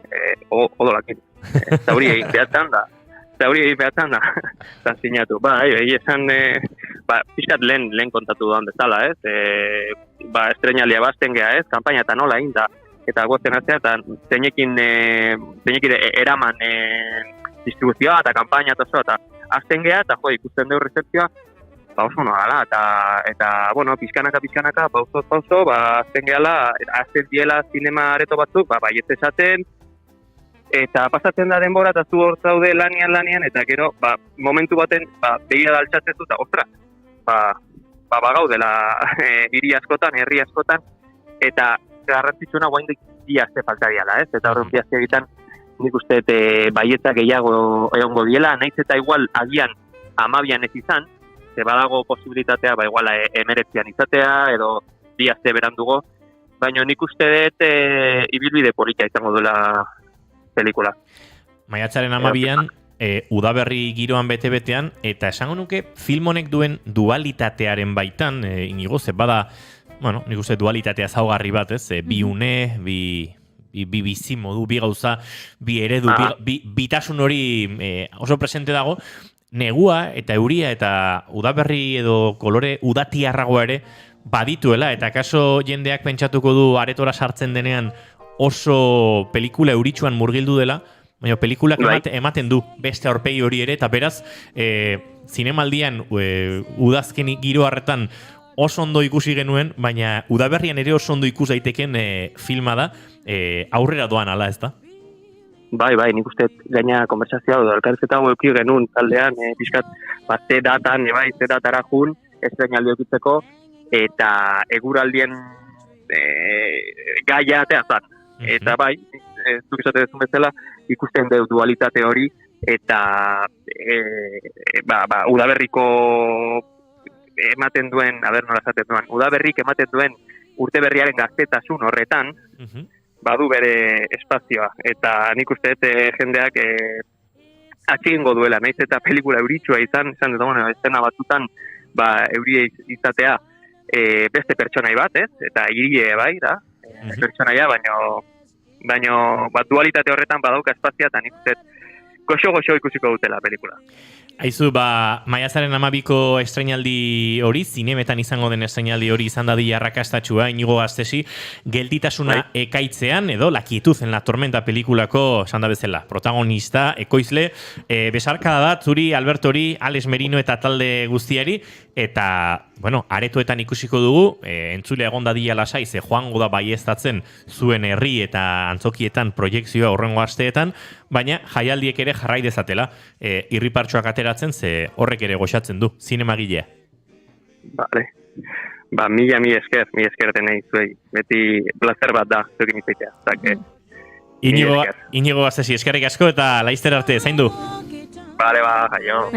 odolakin. Zauri egin behatzen da. Eta sinatu. Esan, pixkat lehen kontatu duan bezala, ez? Estrenalia bazten geha, ez? Kampaina eta nola egin da. Eta gozen aztea, eta zeinekin eraman distribuzioa eta kampaina eta oso, eta azten geha, eta ikusten dugu rezeptzioa, oso nola, eta pixkanaka, pauso, azten gehala, azten diela zinema areto batzuk, baiet esaten, eta pasatzen da denbora, eta zu hor zaude lanian, eta gero, momentu baten, begira da altxatzen zu, eta ostras, bagaudela hiri askotan, herri askotan, eta garrantzitsuna guaindik 2 aste falta diala, ez? Eta horren 2 aste egiten, nik uste, baieta gehiago egongo diela, nahiz eta igual agian 12 ez izan, badago posibilitatea, igual 19 izatea, edo 2 aste berandugo, baina nik uste dut ibilbide polita izango duela pelikula. Maiatzaren 12an, udaberri giroan bete-betean, eta esango nuke film honek duen dualitatearen baitan, inigo, bada, nik uste dualitatea zaugarri bat, ez? Bi une, bi bizi modu, bi gauza, bi eredu, bitasun hori oso presente dago, negua eta euria eta udaberri edo kolore udatiarragoa ere badituela, eta kaso jendeak pentsatuko du aretora sartzen denean oso pelikula euritsuan murgildu dela, baina pelikulak ematen du beste aurpegi hori ere, eta beraz zinemaldian udazken giro harretan oso ondo ikusi genuen, baina udaberrian ere oso ondo ikus daiteken filma da, aurrera doan ala, ez da? Bai, nik uste gaina konversazioa edo elkarrizketa hauki genuen taldean, pixkat, ze datara jun, estrenaldi eukitzeko, eta eguraldien gaia ateazan. Eta zuk esate dezun bezala, ikusten dut dualitate hori, eta udaberriko ematen duen, nola esaten duen, udaberrik ematen duen urte berriaren gaztetasun horretan, badu bere espazioa, eta nik uste jendeak atxegingo duela, nahiz eta pelikula euritsua izan dut, estena batzutan euria izatea beste pertsonai bat, ez? Eta hirie bai, da, pertsonaia, baino dualitate horretan badauka espazioa, eta nik uste goxo ikusiko dutela pelikula. Aizu, maiatzaren 12ko estreinaldi hori, zinemetan izango den estreinaldi hori izan dadila arrakastatxua, Inigo Gaztesi, gelditasuna ekaitzean, edo La quietud en la tormenta pelikulako, esan da bezala, protagonista, ekoizle, besarkada bat, zuri, Albertori, Alex Merino eta talde guztiari, eta, bueno, aretoetan ikusiko dugu, entzule egon dadila lasai, ze joango da baieztatzen zuen herri eta antzokietan proiekzioa horrengo asteetan, baina jaialdiek ere jarrai dezatela, irripartxoak ateratzen, ze horrek ere goxatzen du, zinemagilea. Vale. Mila esker denei zuei. Beti placer bat da, zuekin izaitea. Inigo Gaztesi, eskerrik asko eta laizter arte, zaindu. Vale, jaio.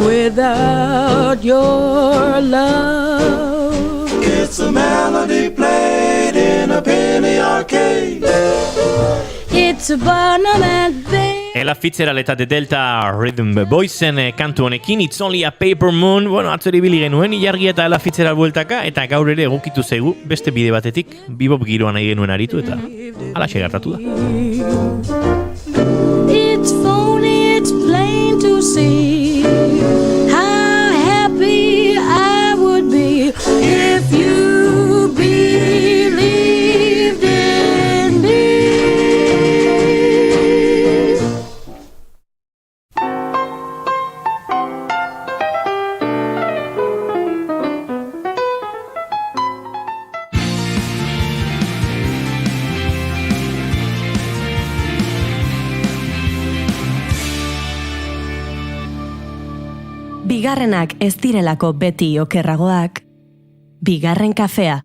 Without your love, it's a melody played in a penny arcade. It's a Barnum and Bailey. Ella Fitzgerald eta The Delta Rhythm Boysen kantu honekin, It's Only a Paper Moon, bueno, atzori bili genuen, Ilargi eta Ella Fitzgerald bueltaka, eta gaur ere egokitu zaigu, beste bide batetik, bebop giroan nahi genuen aritu, eta alaxe gertatu da. It's phony, it's plain to see how happy I would be if you believed in me. Bigarrenak ez direlako beti okerragoak, bigarren kafea.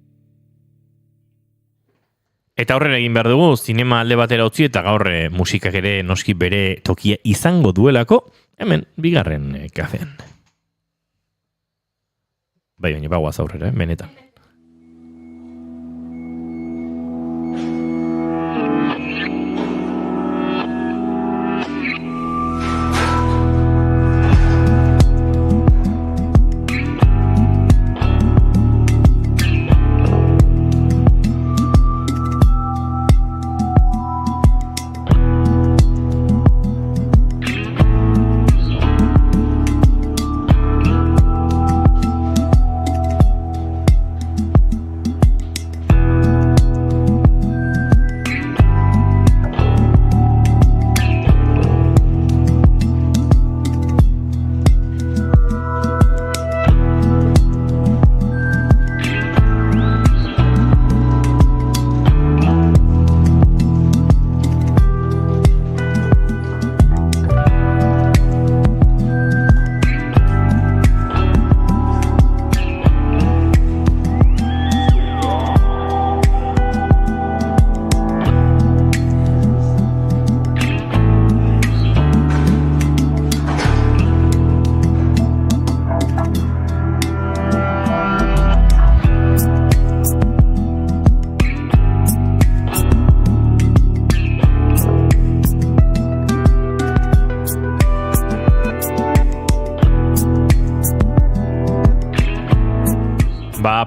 Eta aurrera egin behar dugu, zinema alde batera utzi eta gaur musikak ere noski bere tokia izango duelako, hemen bigarren kafean. Baina bagoaz aurrera, benetan.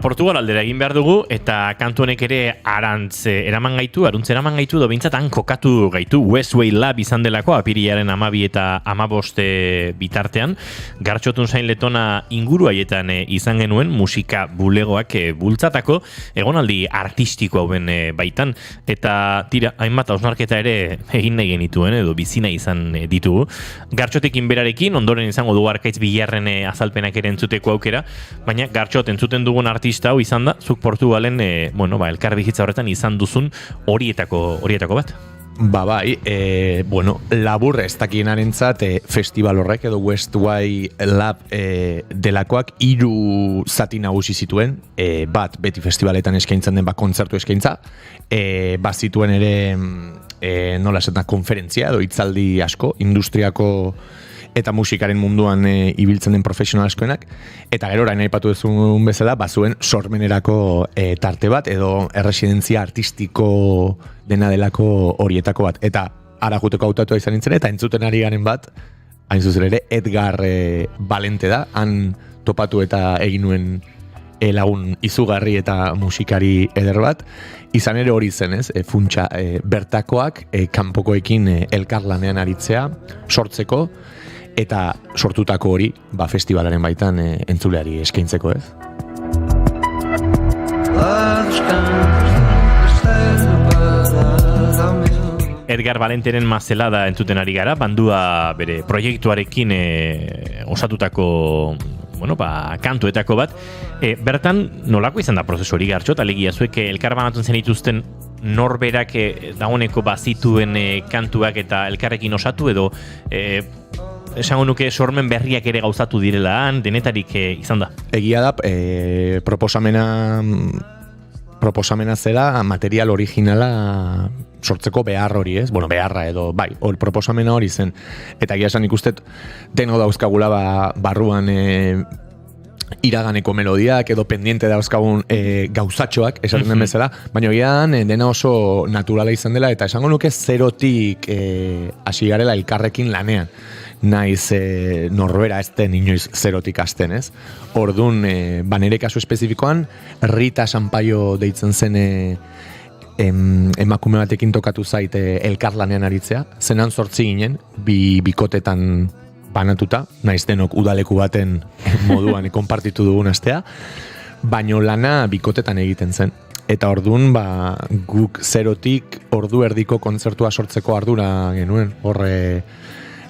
Portugal aldera egin behar dugu, eta kantu honek ere arantz eraman gaitu, do bintzatan kokatu gaitu, Westway Lab izan delako, apirilaren 12 eta 15 bitartean, Gartxotun Sain Letona inguruaietan izan genuen, musika bulegoak bultzatako, egonaldi artistiko hauen baitan, eta tira, hainbat hausnarketa ere egin nahi genituen, edo bizina izan ditugu. Gartxotekin berarekin, ondoren izango dugu Arkaitz Bilarren azalpenak ere entzuteko aukera, baina Gartxot entzuten dugun artista hau izan da, zuk Portugalen, elkar bizitza horretan izan duzun horietako bat. Bai, labur ez dakienarentzat festival horrek edo Westway Lab delakoak 3 zati nagusi zituen, bat beti festivaletan eskaintzen den kontzertu eskaintza, bat zituen ere nola esaten konferentzia edo hitzaldi asko, industriako eta musikaren munduan ibiltzen den profesional askoenak, eta gero orain aipatu duzun bezala, bazuen sormenerako tarte bat, edo erresidentzia artistiko dena delako horietako bat. Eta ara juteko hautatua izan nintzen, eta entzuten ari garen bat, hain zuzen ere, Edgar Valente da, han topatu eta egin nuen lagun izugarri eta musikari eder bat, izan ere hori zen, ez? Funtsa bertakoak kanpokoekin elkarlanean aritzea, sortzeko, eta sortutako hori, festivalaren baitan entzuleari eskaintzeko, ez? Edgar Valenteren Mazelada entzuten ari gara, bandua bere proiektuarekin osatutako kantuetako bat. Bertan, nolako izan da prozesu hori Gartxot? Alegia zuek elkarbanatzen zenituzten norberak dagoeneko bazituen kantuak eta elkarrekin osatu edo esango nuke sormen berriak ere gauzatu direla denetarik izan da? Egia da, proposamena zela material originala sortzeko behar hori, ez? Bueno, beharra edo, proposamena hori zen. Eta egia esan ikustet, deno dauzkagula barruan iraganeko melodiak edo pendiente dauzkagun gauzatxoak, esaten den bezala, baina egian dena oso naturala izan dela, eta esango nuke zerotik hasi garela elkarrekin lanean. Naiz norbera ez den inoiz zerotik hasten, ez? Orduan, nire kasu espezifikoan, Rita Sampaio deitzen zen emakume batekin tokatu zait elkarlanean aritzea. Zenan 8 ginen, bikotetan banatuta, naiz denok udaleku baten moduan konpartitu dugun astea, baino lana bikotetan egiten zen. Eta orduan, guk zerotik ordu erdiko kontzertua sortzeko ardura genuen,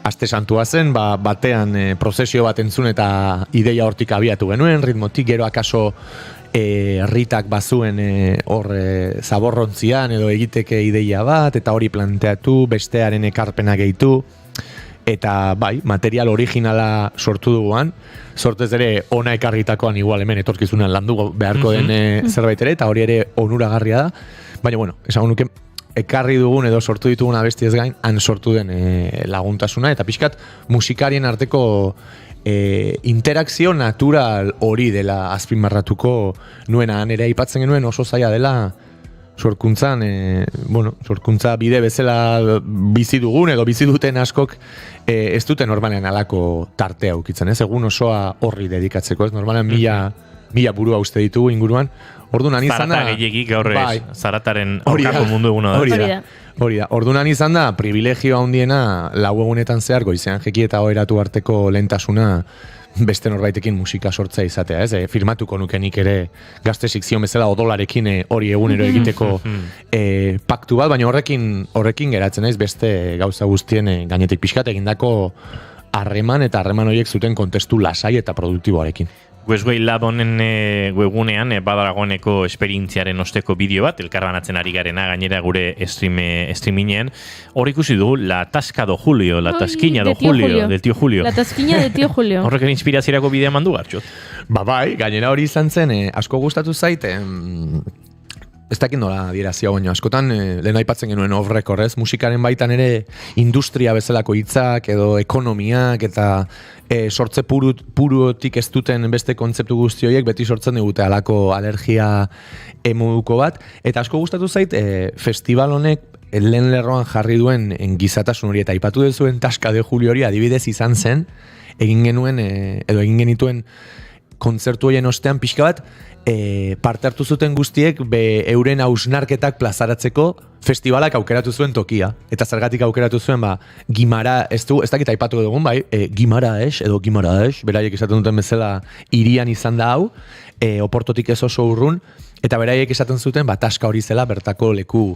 aste santua zen, batean prozesio bat entzun eta ideia hortik abiatu genuen, ritmotik, gero akaso Ritak bazuen zaborrontzian edo egiteke ideia bat, eta hori planteatu, bestearen ekarpena gehitu, eta material originala sortu duguan, sortez ere ona ekarritakoan igual hemen etorkizunan landu beharko den zerbait ere, eta hori ere onuragarria da, baina esango nuke, ekarri dugun edo sortu ditugun abestiez gain, han sortu den laguntasuna, eta pixkat musikarien arteko interakzio natural hori dela azpimarratuko nuena, ere aipatzen genuen oso zaila dela sorkuntzan, sorkuntza bide bezala bizi dugun edo bizi duten askok ez duten normalean alako tartea ukitzen, ez? Egun osoa horri dedikatzeko, ez? Normalean mila burua uste ditugu inguruan. Orduan izan da... Zarata gehiagik gaur zarataren aurkako mundu eguna da. Hori da. Orduan izan da, privilegio handiena lau egunetan zehar goizean jeki eta oheratu arteko lehentasuna beste norbaitekin musika sortzea izatea, ez? Firmatuko nukenik ere gazte sekzion bezala odolarekin hori egunero egiteko paktu bat, baina horrekin geratzen naiz beste gauza guztien gainetik pixkat egindako harreman eta harreman horiek zuten kontestu lasai eta produktiboarekin. Westway Lab honen webgunean badaragoneko esperientziaren osteko bideo bat, elkarbanatzen ari garena, gainera gure streamingean. Hor ikusi du, la tasca do Julio, la tasquina do Julio, del tío Julio. La tasquina del tío Julio. Horreken inspiraziarako bidea mandu Gartxot. Gainera hori izan zen, asko gustatu zait, ez dakit nola adierazia, baina askotan lehen aipatzen genuen off record, ez? Musikaren baitan ere industria bezalako hitzak edo ekonomiak eta sortze purutik ez duten beste kontzeptu guzti horiek beti sortzen digute alako alergia moduko bat, eta asko gustatu zait festival honek lehen lerroan jarri duen gizatasun hori, eta aipatu duzuen Tasca de Julio hori adibidez izan zen, egin genituen kontzertu horien ostean pixka bat, parte hartu zuten guztiek euren hausnarketak plazaratzeko festivalak aukeratu zuen tokia. Eta zergatik aukeratu zuen, Gimara, ez dakit aipatu dugun, Gimaraes edo Gimaraes, beraiek esaten duten bezala hirian izan da hau, Oportotik ez oso urrun, eta beraiek esaten zuten, Tasca hori zela bertako leku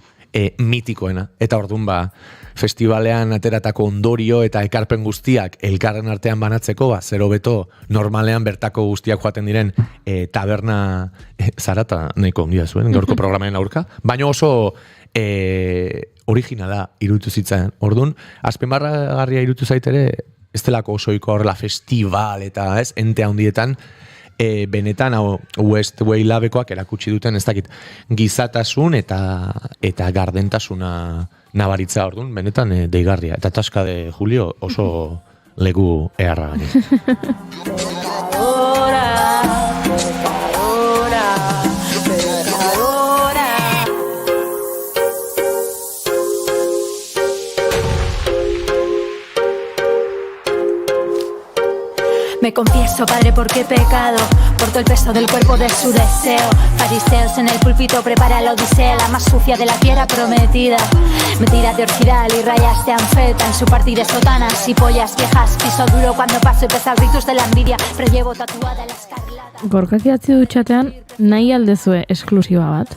mitikoena. Eta orduan, festivalean ateratako ondorio eta ekarpen guztiak elkarren artean banatzeko, zero beto normalean bertako guztiak joaten diren taberna zarata nahiko ondia zuen, gaurko programaren aurka, baina oso originala iruditu zitzaidan. Orduan, azpimarragarria iruditu zaitere, ez delako osoiko horrela festival eta ente handietan, benetan Westway Labekoak erakutsi duten ez dakit gizatasun eta gardentasuna nabaritza. Orduan, benetan deigarria. Eta Tasca de Julio oso legu eharra gani. Me confieso, Padre, porque he pecado, por todo el peso del cuerpo de su deseo. Fariseos en el púlpito, prepara la odisea, la más sucia de la tierra prometida. Mentira de orquidal y rayas de anfeta, en su partir de sotanas y pollas viejas. Piso duro cuando paso y pesa el ritus de la envidia, pero llevo tatuada la escarlata. Gorkak idatzi du txatean, nahi aldezue esklusiba bat.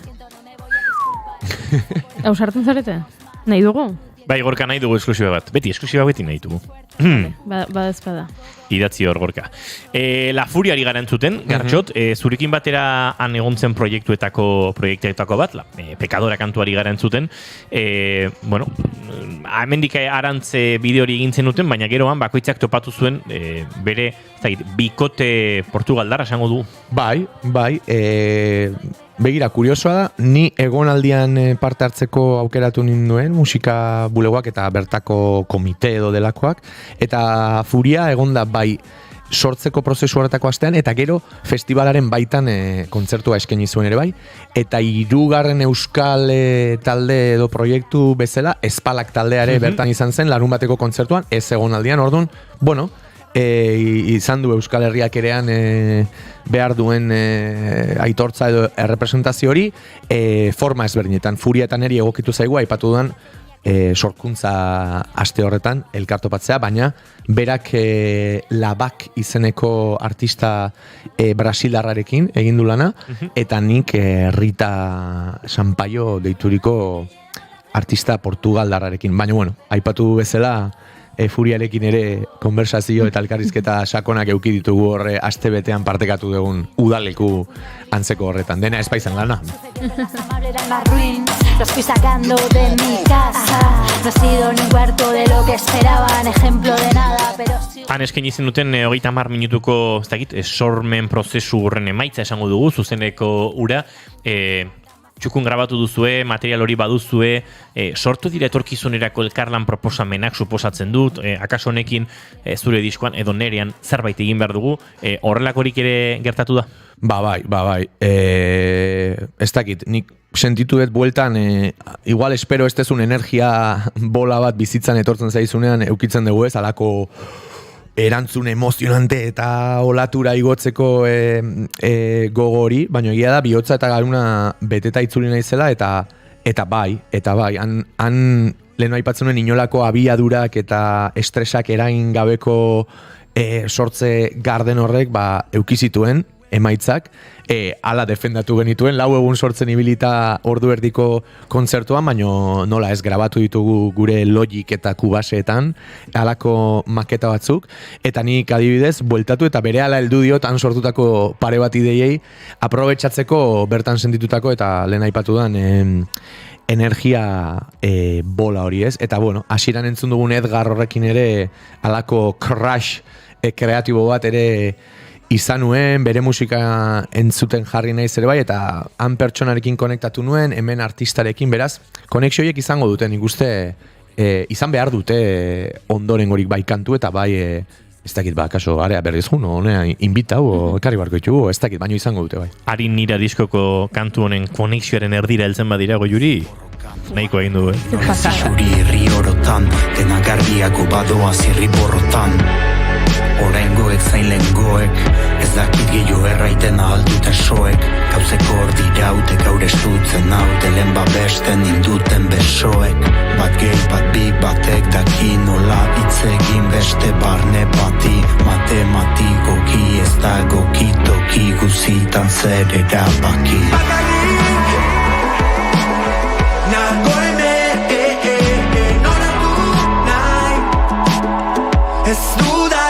Hau sartzen zarete? Nahi dugu? Bai, Gorka nahi dugu esklusiba bat. Beti, esklusiba beti nahi dugu. Bada ezpada. Idatzi hor, Gorka. La Furiari gara entzuten, Gartxot, zurekin batera han egon zen proiektuetako bat, Pekadora kantuari gara entzuten. Bueno, hemendik arantze bideo hori egin zenuten, baina geroan bakoitzak topatu zuen bere bikote portugaldarra esango du. Bai, begira, kuriosoa da, ni egonaldian parte hartzeko aukeratu ninduen, musika bulegoak eta bertako komite edo delakoak, eta Furia egonda bai sortzeko prozesu horretako astean, eta gero festivalaren baitan kontzertua eskaini zuen ere bai, eta 3. euskal talde edo proiektu bezala, Espalak taldeare bertan izan zen, larun bateko kontzertuan, ez egonaldian, orduan, bueno, izan du Euskal Herriak erean behar duen aitortza edo errepresentazio hori forma ezberdinetan. Furia eta neri egokitu zaigu aipatu duan sorkuntza aste horretan elkartopatzea, baina berak Labak izeneko artista brasilarrarekin egin du lana, eta nik Rita Sampaio deituriko artista portugaldarrarekin. Baina, bueno, aipatu bezala Furiarekin ere konversazio eta elkarrizketa sakonak eduki ditugu horre aste betean partekatu dugun udaleku antzeko horretan. Dena ez paizan lana. Los fui sacando de mi casa. No ha sido ni un cuarto de lo que esperaban, ejemplo de nada, pero sí. Han eskaini zenuten 30 minutuko, ez dakit, sormen prozesu horren emaitza esango dugu, zuzeneko ura, txukun grabatu duzue, material hori baduzue, sortu dira etorkizunerako elkarlan proposamenak suposatzen dut, akaso honekin zure diskoan edo nerean zerbait egin behar dugu, horrelakorik ere gertatu da? Bai. Ez dakit, nik sentitu dut bueltan, igual espero ez tezun energia bola bat bizitzan etortzen zaizunean eukitzen dugu ez, alako erantzun emozionante eta olatura igotzeko gogori, baina egia da bihotza eta garuna beteta itzuli naizela eta bai, han lehen aipatzen nuen inolako abiadurak eta estresak eragin gabeko sortze garden horrek eukizituen emaitzak, ala defendatu genituen, 4 egun sortzen ibilita ordu erdiko kontzertuan, baino nola ez grabatu ditugu gure Logic eta Cubaseetan, alako maketa batzuk, eta nik adibidez, bueltatu eta berehala heldu diot han sortutako pare bat ideiei, aprobetxatzeko bertan sentitutako eta lehen aipatu dan energia bola hori ez, eta bueno, hasieran entzun dugun Edgar horrekin ere alako crash kreatibo bat ere izan nuen, bere musika entzuten jarri naiz ere bai, eta han pertsonarekin konektatu nuen, hemen artistarekin, beraz, konexioiek izango dute, nik uste, izan behar dute ondorengorik bai kantu, eta bai, ez dakit kaso, area berriz juno, honea, inbitau, ekarri barko ditugu, ez dakit, baino izango dute bai. Harin nira diskoko kantu honen konexioaren erdira heltzen badira Goiuri, nahiko egin du, Zuri herri orotan, dena garbiako badoa zirri borrotan. Oraingoek zain lehengoek, ez dakit gehiago erraiten ahalduten soek. Gauzeko hor diraute gaur estutzen haute, lehen babesten induten besoek. Bat gehi bat bi batek daki nola itzegin beste barne bati. Matematikoki ez da gokitoki guzitan zer erabaki. Nagoene, noratu nahi, ez duda.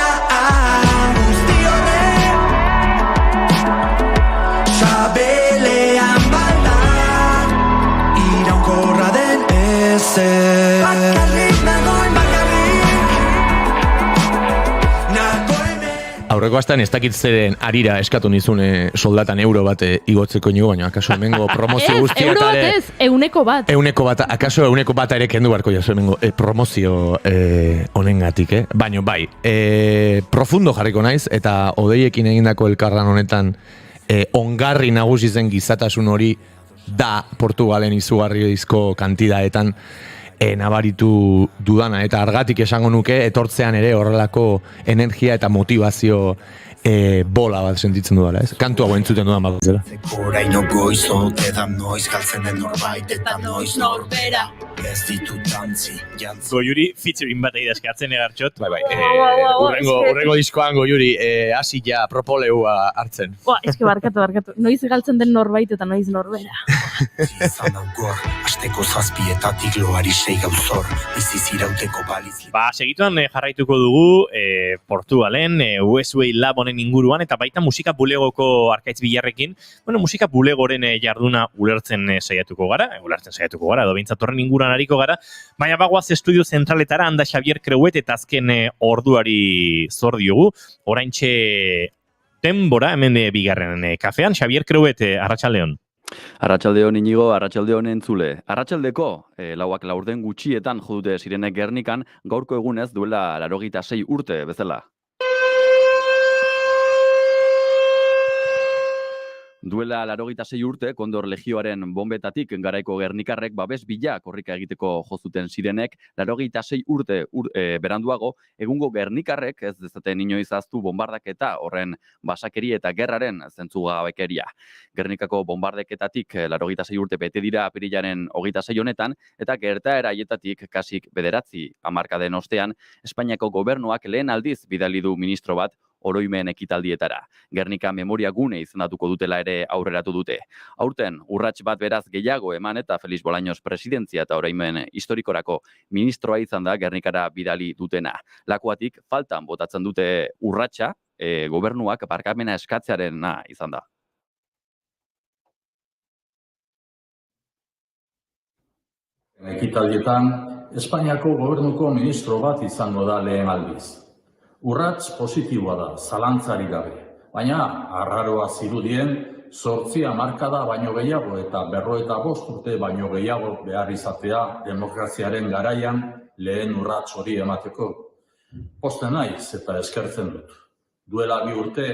Aurreko astean ez dakit zeren arira eskatu nizune soldatan euro bat igotzeko inigo, baina akaso hemengo promozio guztia euro bat ez, euneko bat. Euneko bat, akaso euneko bat ere kendu barko jaso hemengo promozio honengatik, Baina bai, profundo jarriko naiz, eta odeiekin egindako elkarran honetan ongarri nagusi zen gizatasun hori da Portugalen izugarrizko kantidaetan nabaritu dudana, eta argatik esango nuke, etortzean ere horrelako energia eta motivazio bola bat sentitzen dudala, ez? Kantu hau entzuten dudan bat zela. Oraino goizot edan noiz galtzen den norbait eta noiz norbera. Ez ditut dantzi, jantzi. Goiuri featuring bat idazkatzen egartxot. Bai, urrengo diskoan Goiuri hasi ja propoleua hartzen. Eske barkatu. Noiz galtzen den norbait eta noiz norbera. Izan aukor, asteko zazpietatik loari 6 gauzor, biziz irauteko baliz. Segituan jarraituko dugu Portugalen, Westway Lab honen inguruan, eta baita musika bulegoko Arkaitz Bilarrekin, musika bulegoren jarduna ulertzen saiatuko gara, edo behintzat horren inguruan ariko gara, baina bagoaz estudio zentraletara handa Xavier Creuet eta azken orduari zor diogu, oraintxe denbora hemen bigarren kafean, Xavier Creuet, arratsaldeon. Arratsaldeon Inigo, arratsaldeon entzule. Arratsaldeko, lauak laurden gutxietan jodute Sirenek Gernikan, gaurko egunez duela 86 urte bezala. Duela 86 urte, Kondor Legioaren bombetatik garaiko gernikarrek babes bila korrika egiteko jozuten Sirenek, 86 urte beranduago, egungo gernikarrek ez dezaten inoiz ahaztu bombardaketa horren basakeri eta gerraren zentzugabekeria. Gernikako bombardaketatik 86 urte bete dira apirilaren 26 honetan, eta gertaera haietatik kasik 9 hamarkaden ostean, Espainiako gobernuak lehen aldiz bidali du ministro bat oroimen ekitaldietara. Gernika memoria gune izendatuko dutela ere aurreratu dute. Aurten, urrats bat beraz gehiago eman eta Felix Bolaños presidentzia eta oroimen historikorako ministroa izan da Gernikara bidali dutena. Lakuatik, faltan botatzen dute urratsa, gobernuak barkamena eskatzearena izan da. Ekitaldietan, Espainiako gobernuko ministro bat izango da lehen aldiz. Urrats positiboa da, zalantzari gabe. Baina, arraroa zirudien, 8 hamarkada baino gehiago eta 55 urte baino gehiago behar izatea demokraziaren garaian lehen urrats hori emateko. Pozten naiz eta eskertzen dut. Duela 2 urte,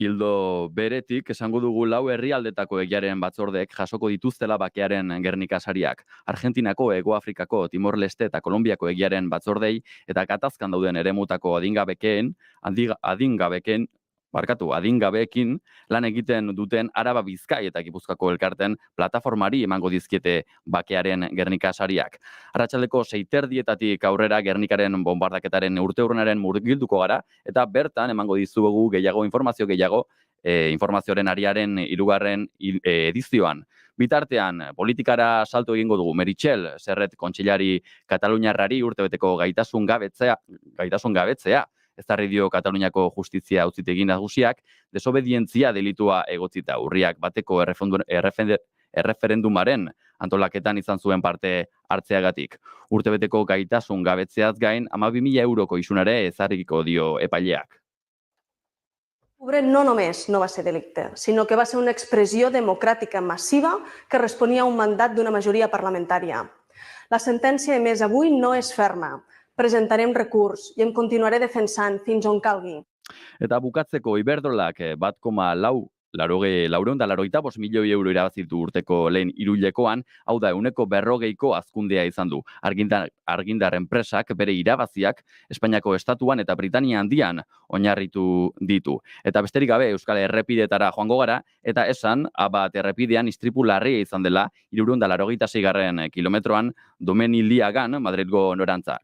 Ildo beretik, esango dugu 4 herrialdetako egiaren batzordek jasoko dituztela bakearen Gernika sariak. Argentinako, Hego Afrikako, Timor-Leste eta Kolonbiako egiaren batzordei eta gatazkan dauden eremutako adingabeekin lan egiten duten Araba, Bizkai eta Gipuzkoako elkarten plataformari emango dizkiete bakearen Gernika sariak. Arratsaldeko 6:30 aurrera Gernikaren bombardaketaren urteurrenaren murgilduko gara eta bertan emango dizuegu informazio gehiago, informazioaren ariaren 3. edizioan. Bitartean, politikara salto egingo dugu. Meritxell Serret kontseilari kataluniarrari urtebeteko gaitasun gabetzea, ezarri dio Kataluniako justizia auzitegi nagusiak, desobedientzia delitua egotzita urriak bateko erreferendumaren antolaketan izan zuen parte hartzeagatik. Urtebeteko gaitasun gabetzeaz gain, 12.000 euroko isunare ezarriko dio epaileak. L'octubre no només no va ser delicte, sinó que va ser una expressió democràtica massiva que responia a un mandat d'una majoria parlamentària. La sentència emesa avui no és ferma. Presentarem recurs i em continuaré defensant fins on calgui. Eta bukatzeko Iberdrolak 1,485 milioi euro irabazitu urteko lehen hiruhilekoan, hau da 140ko hazkundea izan du. Argindar enpresak bere irabaziak Espainiako estatuan eta Britania handian oinarritu ditu. Eta besterik gabe Euskal Errepidetara joango gara, eta esan, A1 errepidean istripu larria izan dela 386. kilometroan Domeniliagan, Madrilgo norantzak.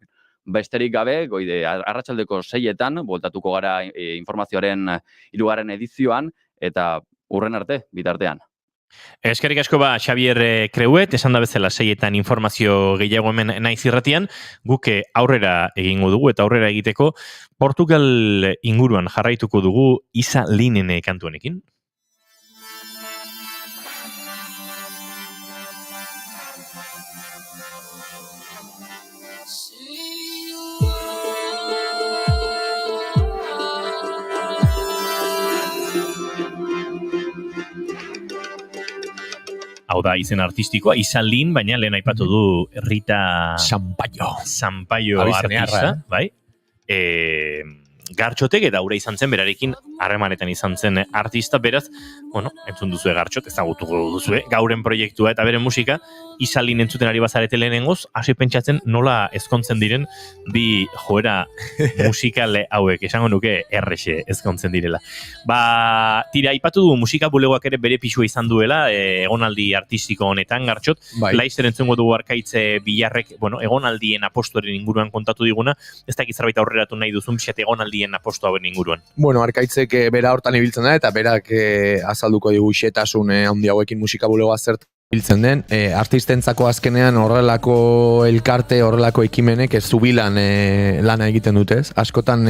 Besterik gabe, arratsaldeko 6etan, voltatuko gara informazioaren 3. edizioan, eta urren arte, bitartean. Eskerrik asko Xavier Creuet, esan da bezala 6etan informazio gehiago hemen naiz irratian, guk aurrera egingo dugu eta aurrera egiteko Portugal inguruan jarraituko dugu Isa Linen kantuanekin. Hau da, izen artistikoa, Isa Lin, baina lehen aipatu du Rita Sampaio artista, bai? Gartxotek eta aurre izan zen berarekin harremanetan izan zen artista, beraz, bueno, entzun duzue Gartxot, ezagutuko duzue, gauren proiektua eta bere musika, Isalin entzuten ari bazarete lehenengoz, hasi pentsatzen nola ezkontzen diren bi joera musikale hauek, esango nuke errexe ezkontzen direla. Tira, aipatu du musika bulegoak ere bere pisua izan duela, egonaldi artistiko honetan, Gartxot, Laister entzungo dugu Arkaitz Bilarrek, bueno, egonaldien apostoren inguruan kontatu diguna, ez dakit zerbait aurreratu nahi duzun, pixat egonaldien aposto hauen inguruan. Bueno, Arkaitzek bera hortan ibiltzen da, eta berak azalduko digu xetasun handi hauekin musika bulegoa zert biltzen den. Artistentzako azkenean horrelako elkarte, horrelako ekimenek zubilan lana egiten dutez. Askotan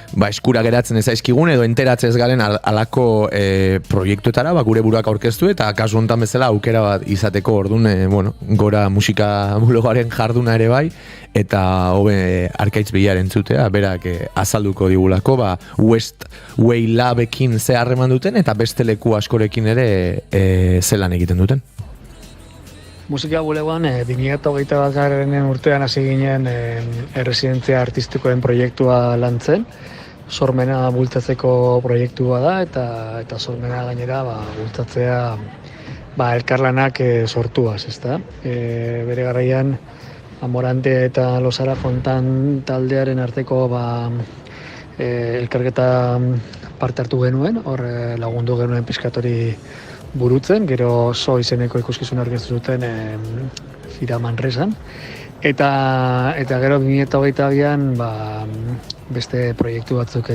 eskura geratzen ezaizkigun edo enteratzez garen alako proiektuetara gure buruak aurkeztu eta kasu honetan bezala aukera bat izateko orduan gora musika bulegoaren jarduna ere bai eta hobe Arkaitz Bilar entzutea berak azalduko digulako West Way Labekin ze harreman duten eta beste leku askorekin ere zelan egiten duten. Musika bulegoan 2021 urtean hasi ginen erresidentzia artistikoen proiektua lantzen. Sormena bultzatzeko proiektua da eta sormena gainera bultzatzea elkarlanak sortuaz, ezta? Bere garaian Amorante eta Losara Fontan taldearen arteko elkarketa parte hartu genuen, hor lagundu genuen pizkatori burutzen, gero So izeneko ikuskizun aurkeztu zuten Fira Manresan. Eta gero 2022an beste proiektu batzuk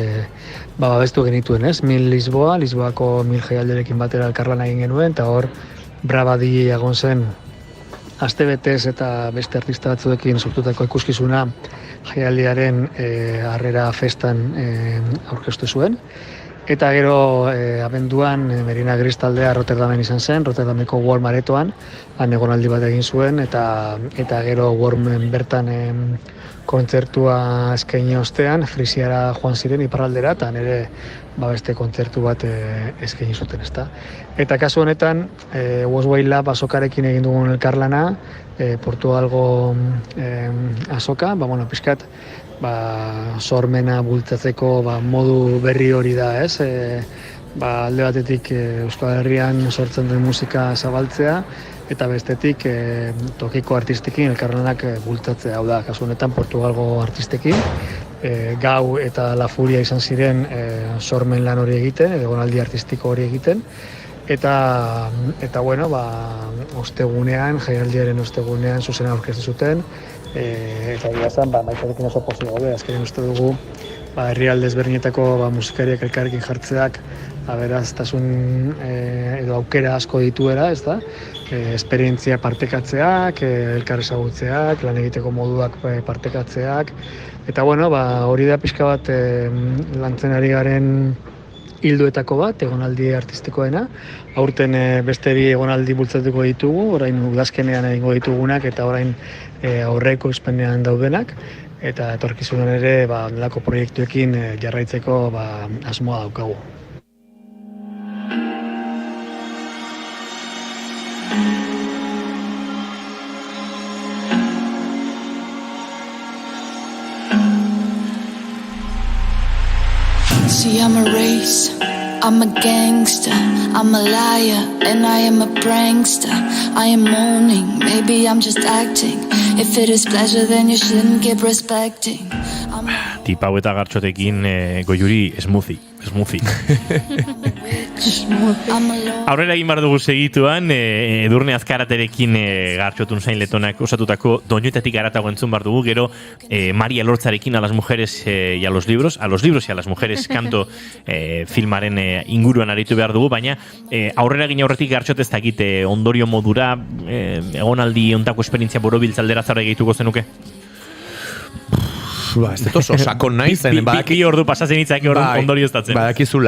babestu genituen, ez? Lisboako 1000 jaialdirekin batera elkarlana egin genuen, eta hor Brabadi egon zen astebetez eta beste artista batzuekin sortutako ikuskizuna jaialdiaren harrera festan aurkeztu zuen. Eta gero abenduan Merina Gris taldea Rotterdamen izan zen, Rotterdameko Worm aretoan, han egonaldi bat egin zuen, eta gero Wormen bertan kontzertua eskaini ostean, Frisiara joan ziren iparraldera, eta nire beste kontzertu bat eskaini zuten, ezta. Eta kasu honetan, Westway Lab azokarekin egin dugun elkarlana, Portugalgo azoka, pixkat, sormena bultzatzeko modu berri hori da, ez? Alde batetik Euskal Herrian sortzen den musika zabaltzea, eta bestetik tokiko artistekin elkarlanak bultzatzea. Hau da, kasu honetan Portugalgo artistekin, Gau eta La Furia izan ziren sormen lan hori egiten, egonaldi artistiko hori egiten, eta ostegunean, jaialdiaren ostegunean zuzena aurkeztu zuten, eta biazan, maitarekin oso pozik gaude, azkenean uste dugu herrialde ezberdinetako musikariak elkarrekin jartzeak aberaztasun edo aukera asko dituera, ez da? Esperientzia partekatzeak, elkar ezagutzeak, lan egiteko moduak partekatzeak, eta hori da pixka bat lantzen ari garen hilduetako bat, egonaldi artistikoena. Aurten beste bi egonaldi bultzatuko ditugu, orain udazkenean egingo ditugunak eta orain aurreko espenean daudenak. Eta etorkizunan ere onelako proiektuekin jarraitzeko asmoa daukagu. See, I'm a race, I'm a gangster, I'm a liar, and I am a prankster. I am moaning, maybe I'm just acting. If it is pleasure, then you shouldn't keep respecting. Tipau eta Gartxotekin Goiuri smoothie. Aurrera egin behar dugu segituan, Edurne Azkaraterekin Gartxotun zain letonak osatutako doinuetatik garatago entzun behar dugu, gero Maria Lortzarekin a las mujeres y a los libros y a las mujeres kanto filmaren inguruan aritu behar dugu, baina aurrera egin aurretik Gartxot ez dakit ondorio modura egonaldi ontako esperientzia borobiltzaldera zarra egituko zenuke? Ez dut oso sakon nahi zen. Bi ordu pasatzen itzak ondorio ez datzen. Badakizu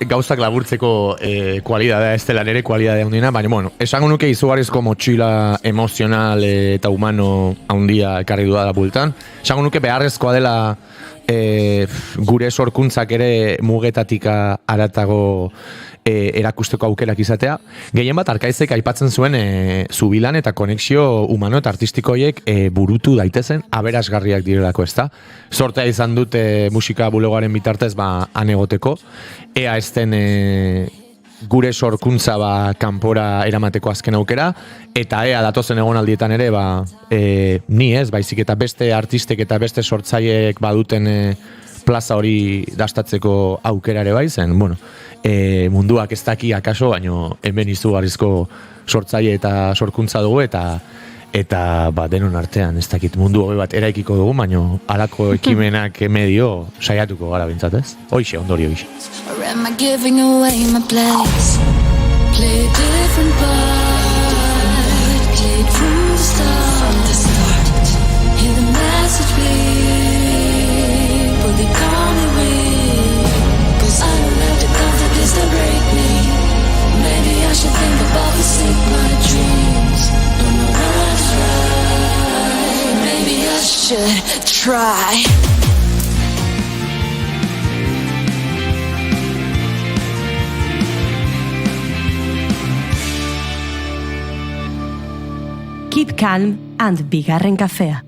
gauzak laburtzeko kualidadea ez dela nire kualidadea handiena, baina, esango nuke izugarrizko motxila emozional eta humano handia ekarri duda da bultan. Esango nuke beharrezkoa dela gure sorkuntzak ere mugetatik haratago erakusteko aukerak izatea. Gehien bat Arkaizek aipatzen zuen zubilan eta konexio humano eta artistiko horiek burutu daitezen aberasgarriak direlako, ezta? Sortea izan dute musika bulegoaren bitartez han egoteko. Ea ez den gure sorkuntza kanpora eramateko azken aukera, eta ea datozen egonaldietan ere ni ez, baizik eta beste artistek eta beste sortzaileek baduten plaza hori dastatzeko aukera ere bai zen, munduak ez daki akaso, baino hemen izugarrizko sortzaile eta sorkuntza dugu, eta denon artean ez dakit mundu hori bat eraikiko dugu, baino halako ekimenak medio saiatuko gara bintzat, ez? Hoixe, ondorio gisa. Or am I giving away my place? Play a different part. Play it from the start. Hear the message bleed, but they call me weak. 'Cause I don't have the confidence to break me. Maybe I should think about forsake my dreams. Don't know what's right. Maybe I should try. Keep Calm and Bigarren Kafea.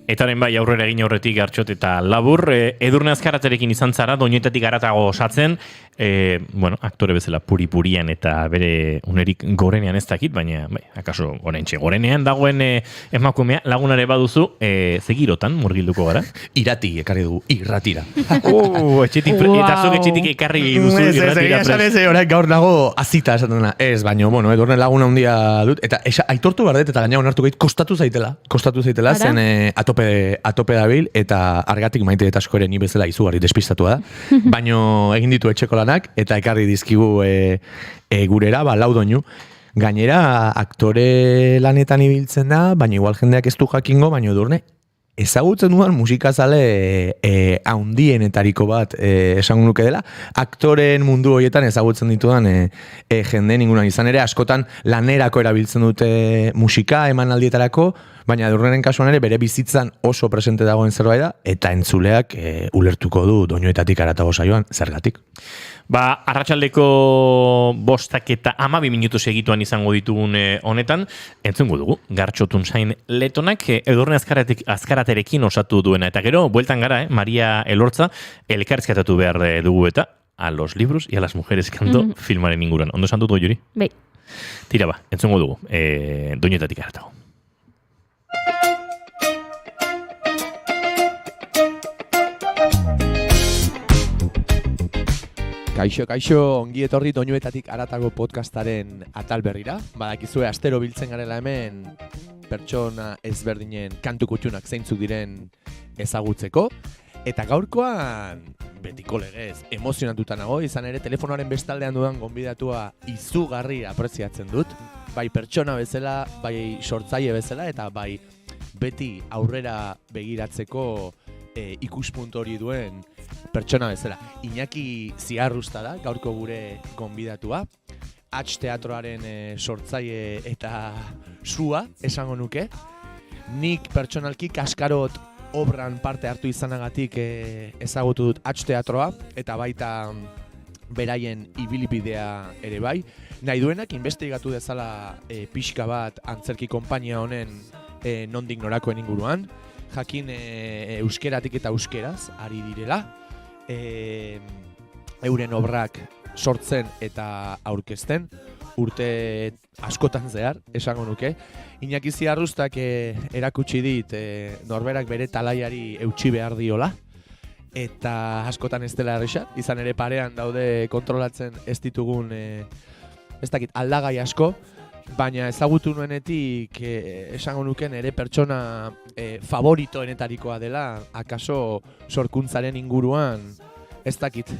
Etaren bai aurrera egin aurretik Gartxot eta Labur, Edurne Azkaraterekin izan zara, doinetatik haratago osatzen, aktore bezala puri-purian eta bere unerik gorenean ez dakit, baina akaso gorenean dagoen emakumea lagunare baduzu, zegirotan murgilduko gara? Irati ekarri dugu, irratira. Eta zuk etxetik ekarri duzu irratira. Ez, orain gaur nago azita esaten dena. Ez, baina, Edurne laguna handia dut, eta aitortu bardet, eta gaina onartu gait, kostatu zaitela, zen atope dabil, eta argatik maite eta asko ere ni bezala izugarri despistatua da. Baino egin ditu etxeko lanak, eta ekarri dizkigu gurera, lau doinu. Gainera, aktore lanetan ibiltzen da, baina igual jendeak ez du jakingo, baina Edurne, ezagutzen duan musikazale haundienetariko bat esango nuke dela, aktoren mundu horietan ezagutzen ditudan jende ningunan izan ere, askotan lanerako erabiltzen dute musika emanaldietarako, baina Edurneren kasuan ere bere bizitzan oso presente dagoen zerbait da, eta entzuleak ulertuko du doinuetatik haratago saioan, zergatik. Arratsaldeko 5 eta 12 minutu segituan izango ditugun honetan, entzungo dugu, Gartxotun zain letonak, Edurne Azkaraterekin osatu duena. Eta gero, bueltan gara, Maria Elortza, elkarrizketatu behar dugu eta a los libros y a las mujeres kanto filmaren inguruan. Ondo esan dut Juri? Bai. Tira entzungo dugu, doinuetatik haratago. Kaixo, ongi etorri doinuetatik haratago podcastaren atal berrira. Badakizue astero biltzen garela hemen pertsona ezberdinen kantu kutxunak zeintzuk diren ezagutzeko. Eta gaurkoan betiko legez emozionatuta nago, izan ere telefonoaren bestaldean dudan gonbidatua izugarri apreziatzen dut. Bai pertsona bezala, bai sortzaile bezala, eta bai beti aurrera begiratzeko ikuspuntu hori duen pertsona bezala. Iñaki Ziarrusta da, gaurko gure gonbidatua. H teatroaren sortzaile eta sua, esango nuke. Nik pertsonalki Kaskarot obran parte hartu izanagatik ezagutu dut H teatroa, eta baita beraien ibilbidea ere bai. Nahi duenak investigatu dezala pixka bat antzerki konpainia honen nondik norakoen inguruan. Jakin euskeratik eta euskeraz ari direla. Euren obrak sortzen eta aurkezten, urte askotan zehar, esango nuke. Iñaki Ziarrustak erakutsi dit norberak bere talaiari eutsi behar diola, eta askotan ez dela erresa, izan ere parean daude kontrolatzen ez ditugun ez dakit aldagai asko, baina ezagutu nuenetik esango nuken ere pertsona favoritoenetarikoa dela, akaso sorkuntzaren inguruan, ez dakit,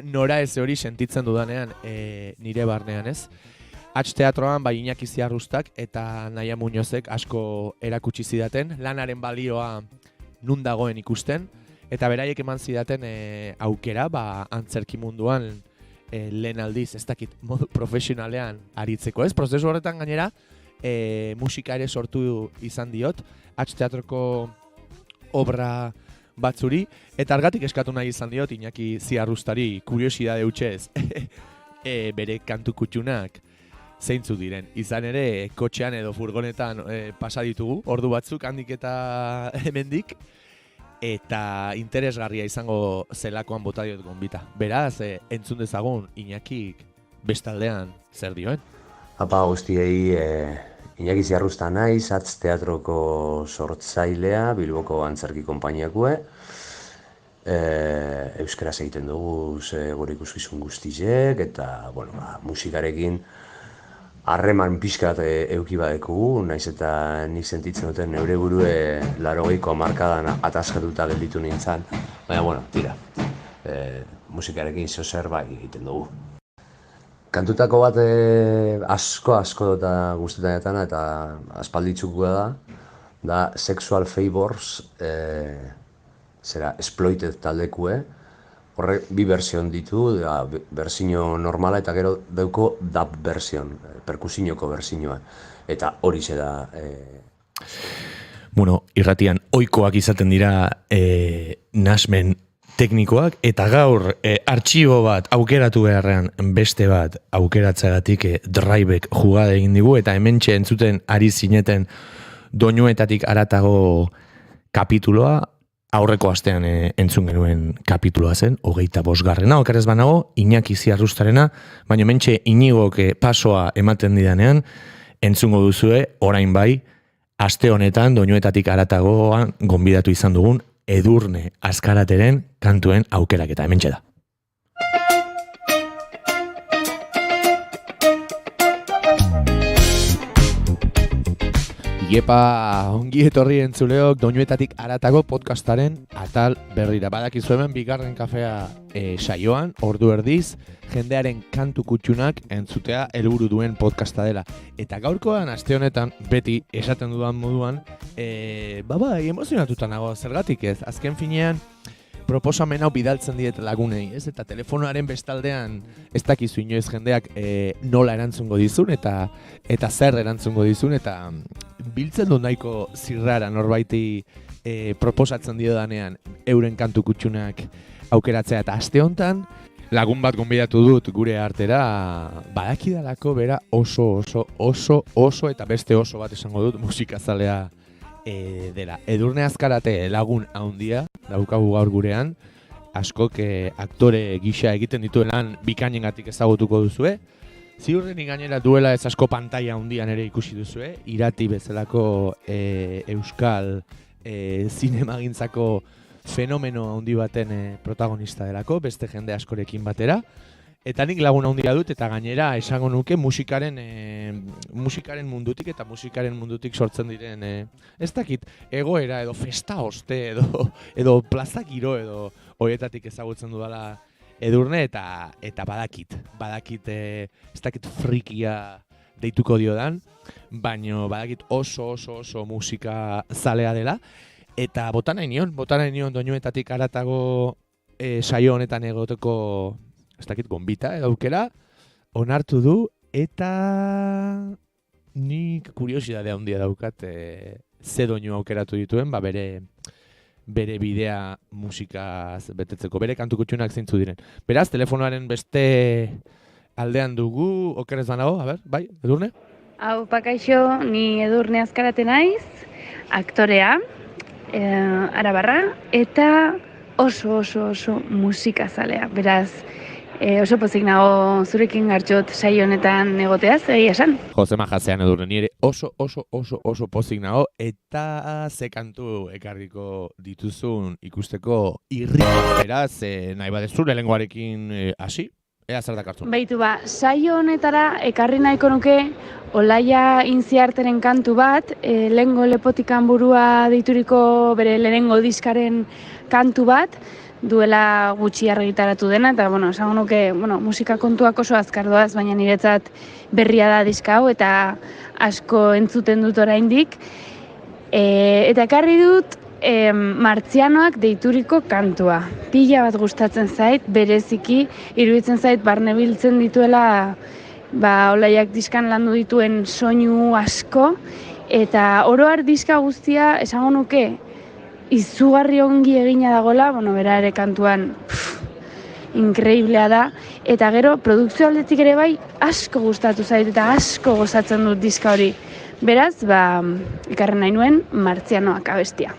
nora ez hori sentitzen dudanean nire barnean ez. H teatroan bai Iñaki Ziarrustak eta Naia Muñozek asko erakutsi zidaten, lanaren balioa nun dagoen ikusten, eta beraiek eman zidaten aukera antzerki munduan lehen aldiz, ez dakit, modu profesionalean aritzeko, ez? Prozesu horretan gainera, musika ere sortu izan diot, H teatroko obra batzuri, eta argatik eskatu nahi izan diot Iñaki Ziarrustari kuriosidade utxez bere kantu kutxunak zeintzu diren. Izan ere, kotxean edo furgonetan pasa ditugu, ordu batzuk handik eta hemendik, eta interesgarria izango zelakoan bota diot gonbita. Beraz, entzun dezagun Iñakik bestaldean zer dioen? Apa guztiei, Iñaki Ziarrusta naiz, Atz Teatroko sortzailea, Bilboko Antzerki Konpainiakue. Euskaraz egiten dugu gure ikuskizun guztizek, eta musikarekin harreman pixkat euki badekugu, naiz eta nik sentitzen duten neure burue 80ko hamarkadan ataskatuta gelditu nintzen, baina, tira, musikarekin zozer bai egiten dugu. Kantutako bat asko eta guztetan eta aspalditzukoa da Sexual Favors, Exploited taldekue, horrek bi version ditu, berzio normala eta gero dauko dub version, perkusinoko versioa, eta hori da. Irratian ohikoak izaten dira nasmen teknikoak, eta gaur artxibo bat aukeratu beharrean beste bat aukeratzeagatik Drivek jugada egin digu, eta hementxe entzuten ari zineten doinuetatik haratago kapituloa, aurreko astean entzun genuen kapituloa zen, 25. Okerez banago, Iñaki Ziarrustarena, baina hementxe Iñigok pasoa ematen didanean, entzungo duzue, orain bai, aste honetan doinuetatik haratagoan gonbidatu izan dugun Edurne Azkarateren kantuen aukeraketa, hementxe da. Iepa, ongi etorri entzuleok doinuetatik haratago podcastaren atal berrira. Badakizu hemen bigarren kafea saioan, ordu erdiz, jendearen kantu kutxunak entzutea helburu duen podcasta dela. Eta gaurkoan, aste honetan, beti esaten dudan moduan, emozionatuta nago, zergatik ez? Azken finean, proposamen hau bidaltzen diet lagunei, ez? Eta telefonoaren bestaldean ez dakizu inoiz jendeak nola erantzungo dizun eta zer erantzungo dizun, eta biltzen du nahiko zirrara norbaiti proposatzen diodanean euren kantu kutxunak aukeratzea. Eta aste hontan lagun bat gonbidatu dut gure artera, badakidalako bera oso eta beste oso bat esango dut musikazalea dela. Edurne Azkarate lagun handia daukagu gaur gurean, askok aktore gisa egiten dituen lan bikainengatik ezagutuko duzue. Ziurrenik gainera duela ez asko pantaila handian ere ikusi duzue, Irati bezalako euskal zinemagintzako fenomeno handi baten protagonista delako, beste jende askorekin batera. Eta nik lagun handia dut, eta gainera esango nuke musikaren mundutik eta musikaren mundutik sortzen diren, ez dakit, egoera edo festa oste edo plaza giro edo horietatik ezagutzen dudala Edurne, eta badakit, ez dakit frikia deituko diodan, baino badakit oso musika zalea dela, eta bota nahi nion doinuetatik haratago saio honetan egoteko, ez dakit, gonbita edo aukera, onartu du, eta nik kuriosidadea handia daukat ze doinu aukeratu dituen, bere bidea musikaz betetzeko, bere kantu kutxunak zeintzu diren. Beraz, telefonoaren beste aldean dugu, okerez banago, bai, Edurne? Hau, pakaixo, ni Edurne Azkarate naiz, aktorea, arabarra, eta oso musikazalea. Beraz, oso pozik nago zurekin gartxot saio honetan egoteaz, egia esan. Josema Jasean Edurne, nire oso pozik nago, eta ze kantu ekarriko dituzun ikusteko irriko. Beraz, nahi badezu lehengoarekin hasi, ea zer dakartzun. Baitu saio honetara ekarri nahiko nuke Olaia Intziarteren kantu bat, lehengo lepotikan burua deituriko bere lehenengo diskaren kantu bat, duela gutxi argitaratu dena, eta, esango nuke, musika kontuak oso azkar doaz, baina niretzat berria da diska hau, eta asko entzuten dut oraindik. Eta ekarri dut Martzianoak deituriko kantua. Pila bat gustatzen zait, bereziki, iruditzen zait barnebiltzen dituela Olaiak diskan landu dituen soinu asko, eta oro har diska guztia esango nuke izugarri ongi egina dagola, bueno, bera ere kantuan inkreiblea da, eta gero produkzio aldetik ere bai asko gustatu zait eta asko gozatzen dut diska hori. Beraz, ekarri nahi nuen Martzianoak abestia.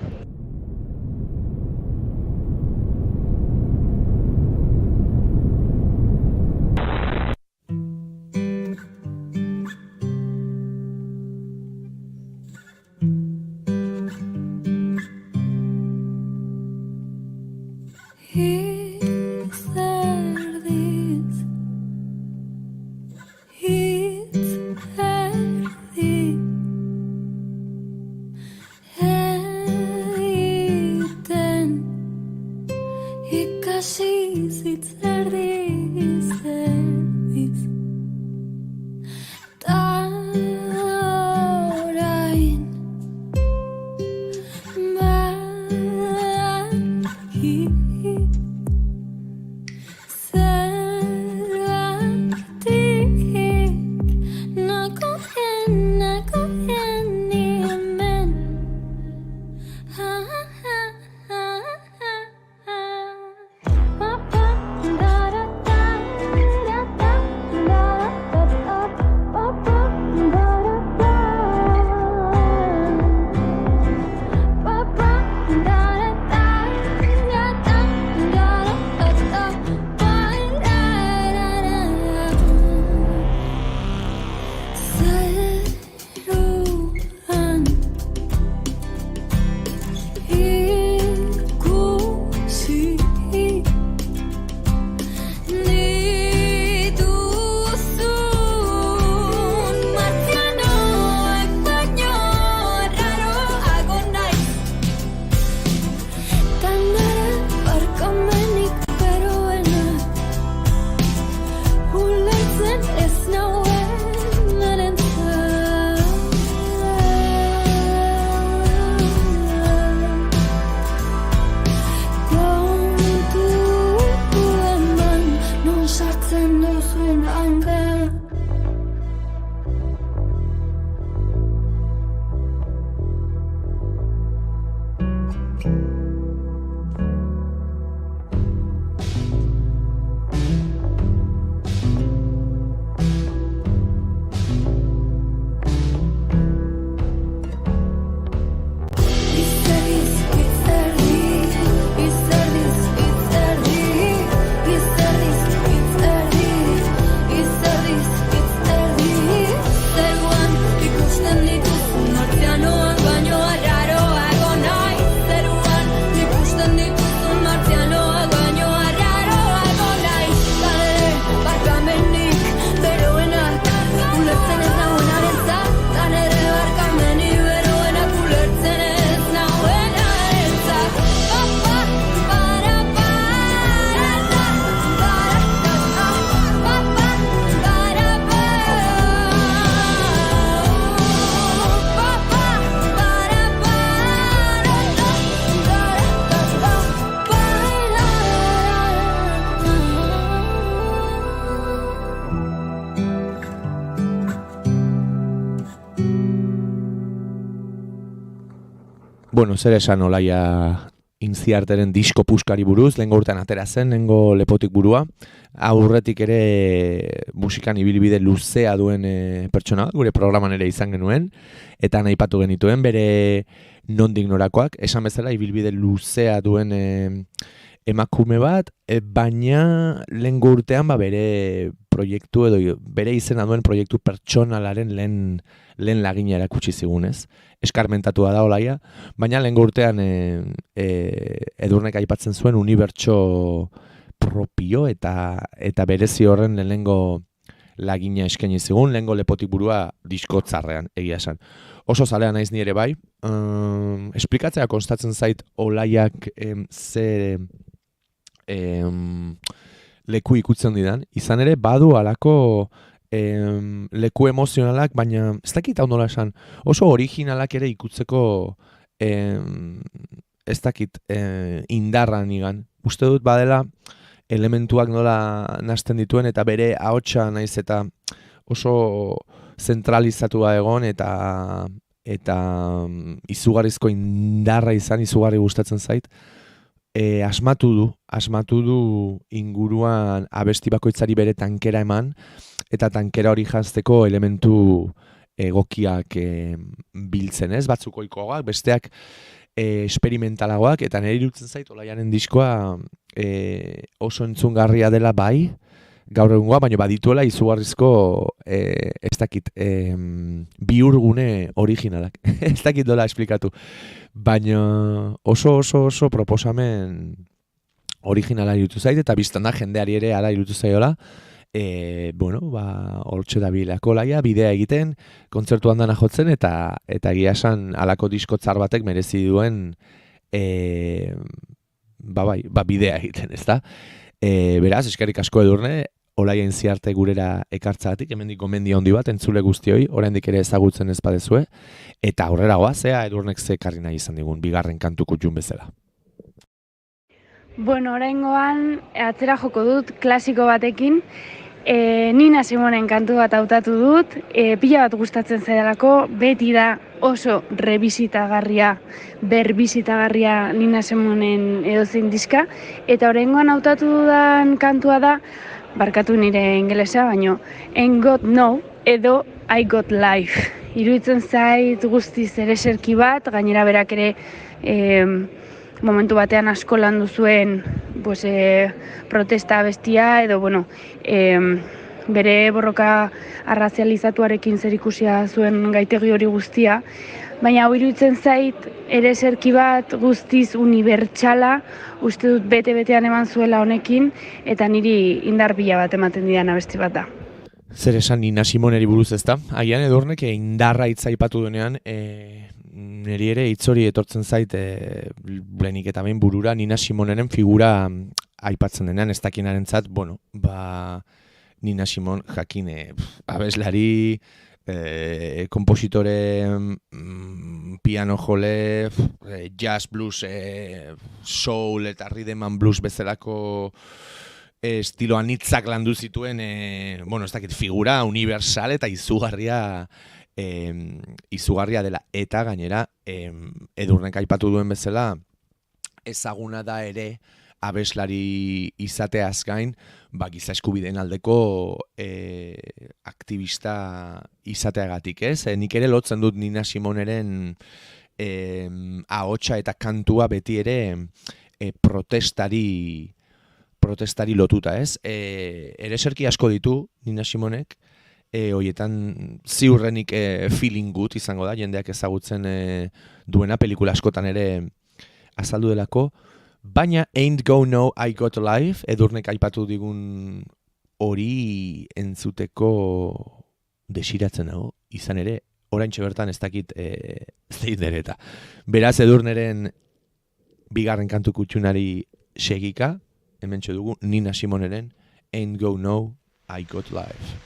Bueno, zer esan Olaia Intziarteren disko puskari buruz, lehengo urtean atera zen, lehengo lepotik burua. Aurretik ere musikan ibilbide luzea duen pertsona, gure programan ere izan genuen, eta aipatu genituen bere nondik norakoak, esan bezala ibilbide luzea duen emakume bat, baina lehengo urtean bere proiektu edo bere izena duen proiektu pertsonalaren lehen lagina erakutsi zigunez. Eskarmentatua da Olaia, baina lehengo urtean Edurnek aipatzen zuen unibertso propio eta berezi horren lehengo lagina eskaini zigun, lehengo lepotik burua diskotzarrean egia esan. Oso zalea naiz ni ere bai, esplikatzea konstatzen zait Olaiak ze leku ikutzen didan, izan ere badu alako leku emozionalak, baina ez dakit hau nola esan, oso originalak ere ikutzeko ez dakit indarra nigan. Uste dut badela elementuak nola nahasten dituen eta bere ahotsa naiz eta oso zentralizatua egon eta izugarrizko indarra izan, izugarri gustatzen zait, asmatu du inguruan abesti bakoitzari bere tankera eman, eta tankera hori janzteko elementu egokiak biltzen, ez? Batzuk ohikoagoak, besteak esperimentalagoak, eta nire iruditzen zait Olaiaren diskoa oso entzungarria dela bai, gaur egungoa, baina badituela izugarrizko ez dakit, bihurgune originalak. Ez dakit dola esplikatu. Baina oso proposamen originala irutu zait, eta biztan da jendeari ere ala irutu zaiola, hortxe da bilako laia, bidea egiten, kontzertuan dana jotzen, eta egia esan alako diskotzar batek merezi duen bidea egiten, ez da? Beraz, eskerrik asko Edurne, Olaia Intziarte gurera ekartzatik, hemendik gomendia handi bat, entzule guztioi, oraindik ere ezagutzen ez badezue, eta aurrera goazea Edurnek ze ekarri nahi izan digun, bigarren kantu kutxun bezala. Bueno, oraingoan atzera joko dut klasiko batekin, Nina Simonen kantu bat hautatu dut, pila bat gustatzen zaidalako, beti da oso berbizitagarria Nina Simonen edozein diska, eta oraingoan hautatu dudan kantua da, barkatu nire ingelesa, baino Ain't Got No edo I Got Life. Iruditzen zait guztiz ere eserki bat, gainera berak ere momentu batean asko landu zuen protesta bestia edo bere borroka arrazializatuarekin zerikusia zuen gaitegi hori guztia, baina hau iruditzen zait ere eserki bat guztiz unibertsala, uste dut bete-betean eman zuela honekin, eta niri indar pila bat ematen didan abesti bat da. Zer esan Nina Simoneri buruz ez da? Agian Edurnek indarra hitza aipatu denean, niri ere hitz hori etortzen zait lehenik eta behin burura Nina Simoneren figura aipatzen denean, ez dakinarentzat, Nina Simon jakin abeslari, kompositore, piano jole, jazz, blues, soul eta rhythm and blues bezalako estilo anitzak landu zituen, ez dakit, figura universal eta izugarria dela, eta gainera Edurnek aipatu duen bezala ezaguna da ere abeslari izateaz gain, giza eskubideen aldeko aktivista izateagatik, ez? Nik ere lotzen dut Nina Simoneren ahotsa eta kantua beti ere protestari lotuta, ez? Ereserki asko ditu Nina Simonek, hoietan ziurrenik feeling good izango da, jendeak ezagutzen duena, pelikula askotan ere azaldu delako, baina Ain't Go No, I Got Life, Edurnek aipatu digun hori entzuteko desiratzen dago, izan ere, oraintxe bertan ez dakit zeinereta. Beraz Edurneren bigarren kantu kutxunari segika, hementxe dugu Nina Simoneren Ain't Go No, I Got Life.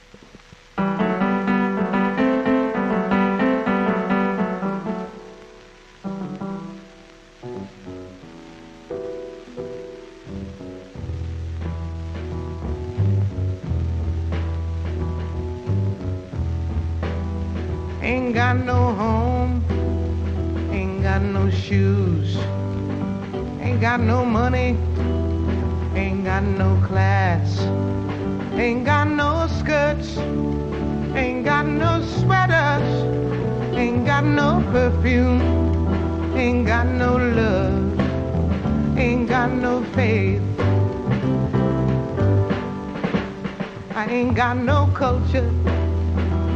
Ain't got no home, ain't got no shoes, ain't got no money, ain't got no class, ain't got no skirts, ain't got no sweaters, ain't got no perfume, ain't got no love, ain't got no faith. I ain't got no culture,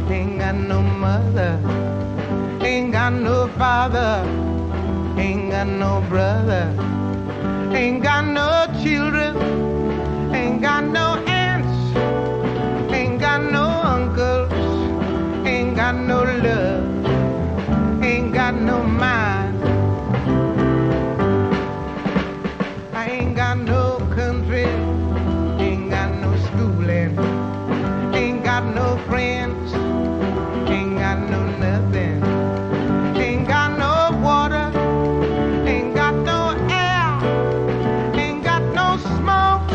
ain't got no mother, ain't got no father, ain't got no brother, ain't got no children, ain't got no aunts, ain't got no uncles, ain't got no love, ain't got no mind. I ain't got no country, ain't got no schooling, ain't got no friends, ain't got no nothing, ain't got no water, ain't got no air, ain't got no smoke,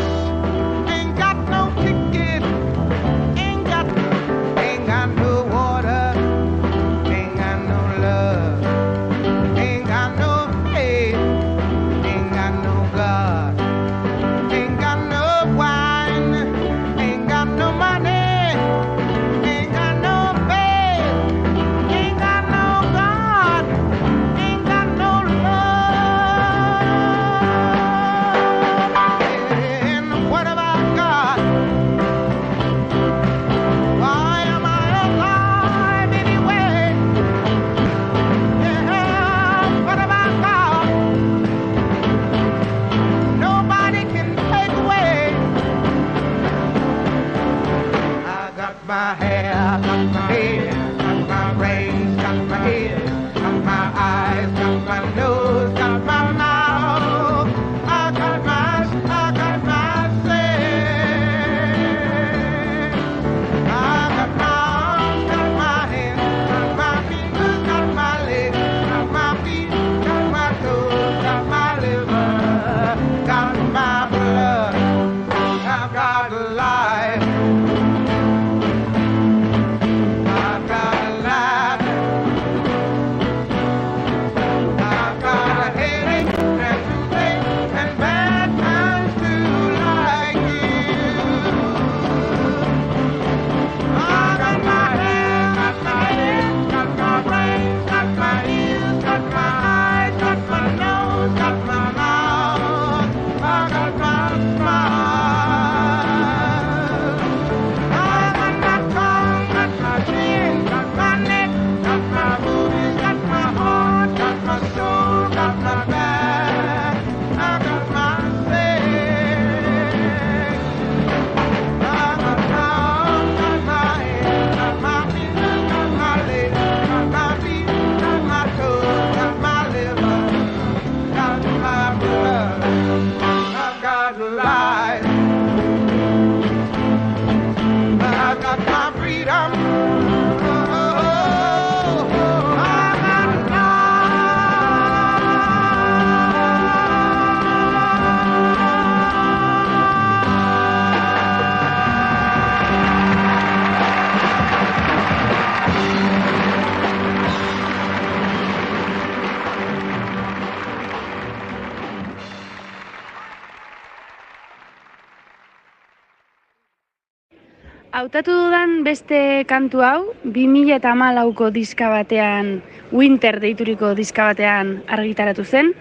Hautatu dudan beste kantu hau, 2014ko diska batean, Winter deituriko diska batean argitaratu zen,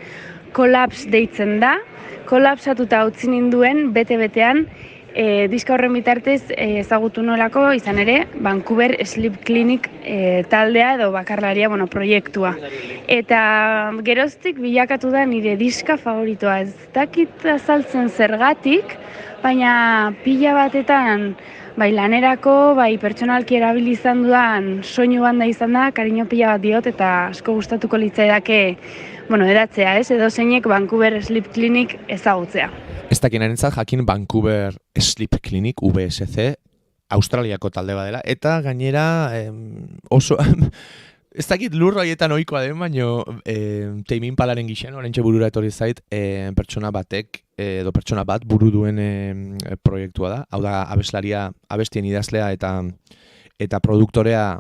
Collapse deitzen da, kolapsatuta utzi ninduen bete-betean, diska horren bitartez ezagutu nolako izan ere, Vancouver Sleep Clinic taldea edo bakarlaria proiektua. Eta geroztik bilakatu da nire diska favoritoa, ez dakit azaltzen zergatik, baina pila batetan bai lanerako, bai pertsonalki erabili izan dudan soinu banda izan da, kariño pila bat diot eta asko gustatuko litzaidake, edatzea, edo zeinek Vancouver Sleep Clinic ezagutzea. Ez dakinarentzat jakin Vancouver Sleep Clinic, VSC, Australiako talde badela, eta gainera oso... Ez dakit lurra haietan ohikoa den, baino Tame Impalaren gixen, orentxe burura etorri zait, pertsona bat buru duen proiektua da. Hau da, abestien idazlea eta produktorea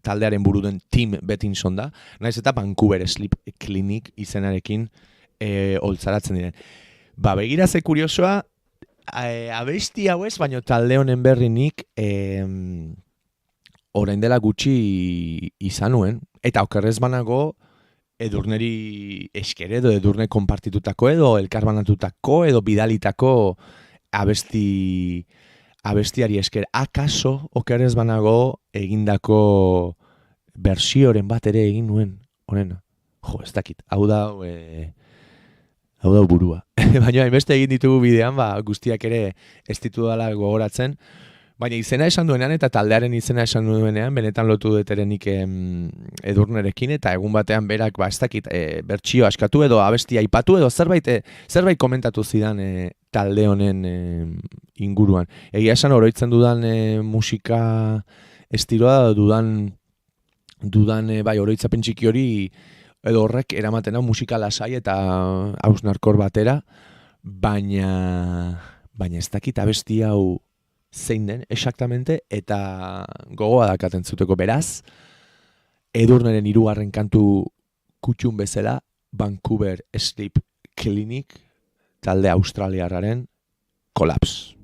taldearen buru duen Tim Bettinson da. Naiz eta Vancouver Sleep Clinic izenarekin holtzaratzen diren. Begira ze kuriosoa, abesti hau ez, baino talde honen berri nik orain dela gutxi izan nuen, eta okerrez banago edurneri esker edo edurne konpartitutako edo elkarbanatutako edo bidalitako abestiari esker. Akaso okerrez banago egindako bersioren bat ere egin nuen, honena. Jo, ez dakit, hau da burua. Baina hainbeste egin ditugu bidean, guztiak ere ez ditudala gogoratzen, baina izena esan duenean eta taldearen izena esan duenean, benetan lotu deterenik edurnerekin, eta egun batean berak, ez dakit, bertsio askatu edo abestia aipatu edo zerbait komentatu zidan talde honen inguruan. Egia esan oroitzen dudan musika estiloa, dudan oroitzapen txiki hori, edo horrek eramaten hau musika lasai eta hausnarkor batera, baina ez dakit abesti hau zein den, exactamente, eta gogoa dakaten zuteko. Beraz, edurneren 3. kantu kutxun bezala, Vancouver Sleep Clinic, talde australiarraren Collapse.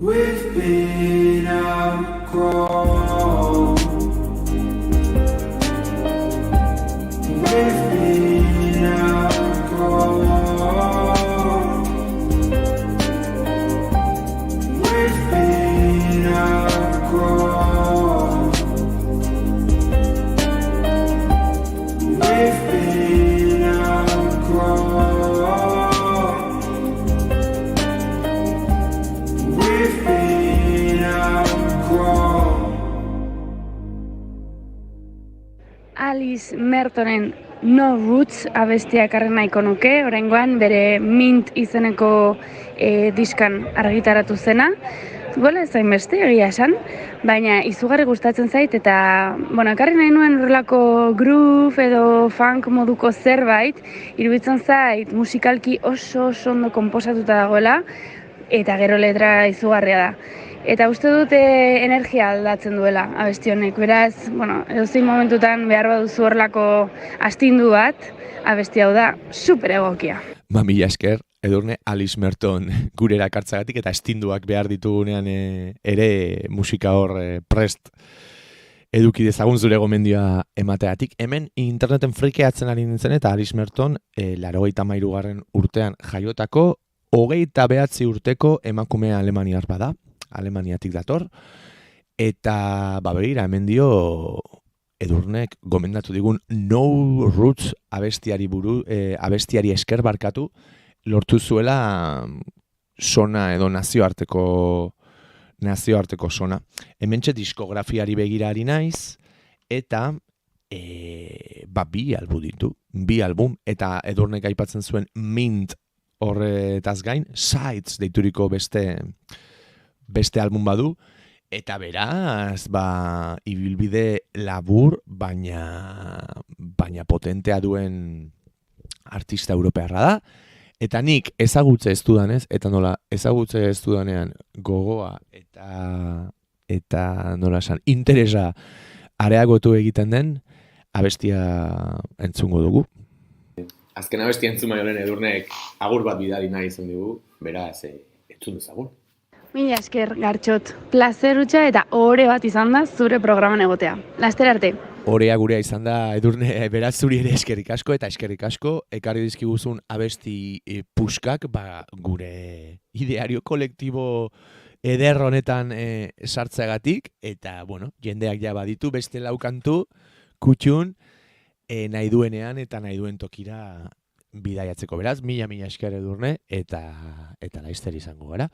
We've been outgrown. We've been outgrown. We've been outgrown. We've been outgrown. We've been outgrown. Alice Mertonen No Roots abestia ekarri nahiko nuke, oraingoan bere Mint izeneko diskan argitaratu zena. Gola ez hainbeste egia esan, baina izugarri gustatzen zait eta ekarri nahi nuen horrelako groove edo funk moduko zerbait, iruditzen zait musikalki oso ondo konposatuta dagoela eta gero letra izugarria da. Eta uste dut energia aldatzen duela abesti honek. Beraz, edozein momentutan behar baduzu horrelako astindu bat, abesti hau da super egokia. Mila esker, Edurne, Alice Merton gure erakartzagatik eta astinduak behar ditugunean ere musika hor prest eduki dezagun zure gomendioa emateagatik. Hemen interneten frikeatzen ari nintzen eta Alice Merton 83. urtean jaiotako 29 urteko emakumea alemaniar bada. Alemaniatik dator, eta begira hemen dio Edurnek gomendatu digun No Roots abestiari esker barkatu lortu zuela sona edo nazioarteko sona. Hementxe diskografiari begirari naiz, eta bi album ditu, bi album, eta Edurnek aipatzen zuen Mint horretaz gain, Sides deituriko beste album badu, eta beraz, ibilbide labur, baina potentea duen artista europearra da, eta nik ezagutze ez dudanez, eta nola ezagutze ez dudanean gogoa eta nola esan interesa areagotu egiten den, abestia entzungo dugu. Azken abestia entzun baino lehen Edurnek agur bat bidali nahi izan dugu, beraz, entzun dezagun. Mila esker, Gartxot. Plazer hutsa eta ohore bat izan da zure programan egotea. Laster arte. Orea gurea izan da, Edurne, beraz zuri ere eskerrik asko eta eskerrik asko ekarri dizkiguzun abesti puskak gure ideario kolektibo eder honetan sartzeagatik, eta, jendeak ja baditu beste laukantu kutxun nahi duenean eta nahi duen tokira bidaiatzeko. Beraz, mila esker Edurne, eta laizter izango gara.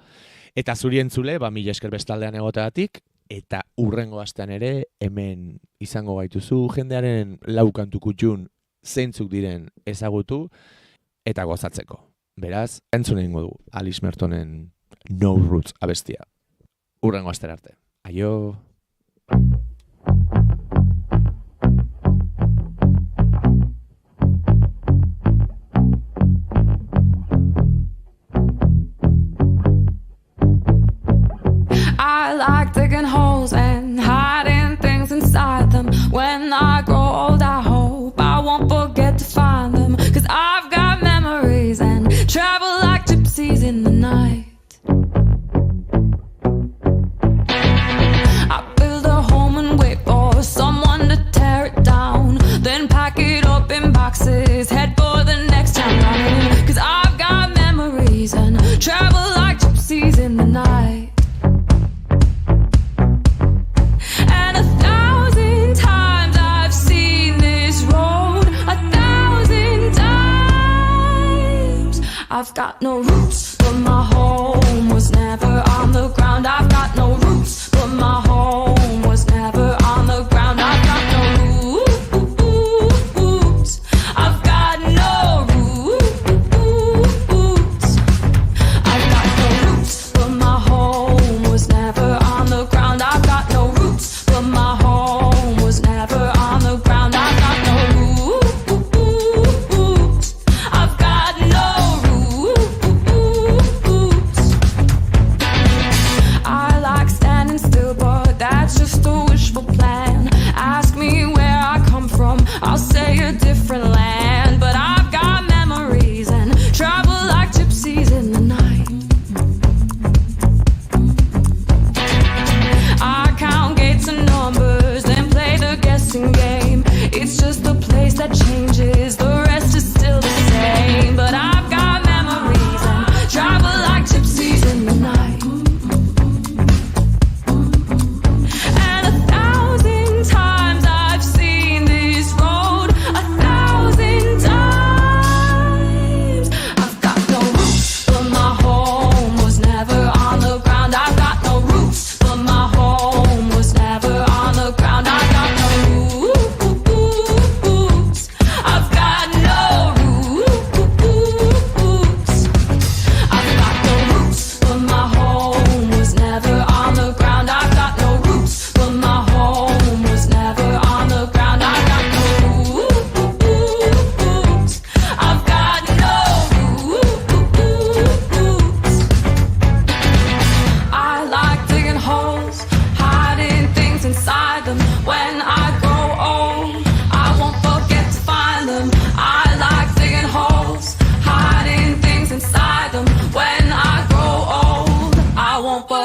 Eta zuri entzule, mila esker bestaldean egoteagatik, eta urrengo astean ere hemen izango gaituzu jendearen laukantu kutxun zeintzuk diren ezagutu eta gozatzeko. Beraz, entzun egingo du Alice Mertonen No Roots abestia. Urrengo astera arte. Aio! I like digging holes and hiding things inside them. When I grow old, I hope I won't forget to find them. 'Cause I've got memories and travel like gypsies in the night. I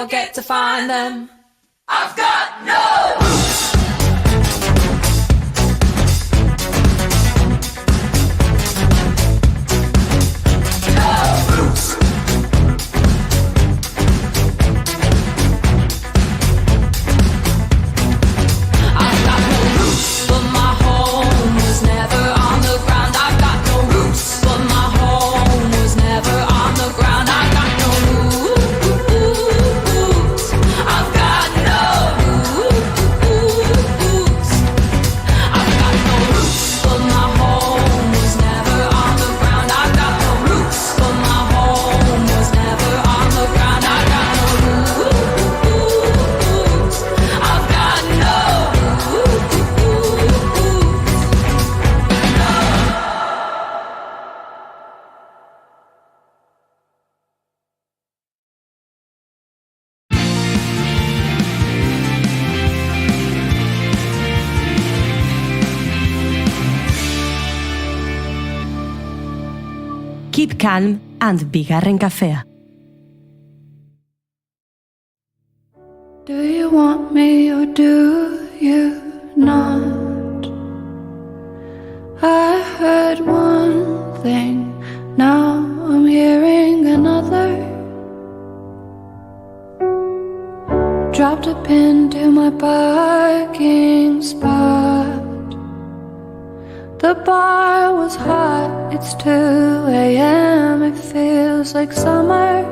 forget to find them. I've got no roots. Keep Calm and Bigarren Kafea. Do you want me or do you not? I heard one thing, now I'm hearing another. Dropped a pin to my parking spot. The bar was hot, it's 2 a.m., it feels like summer.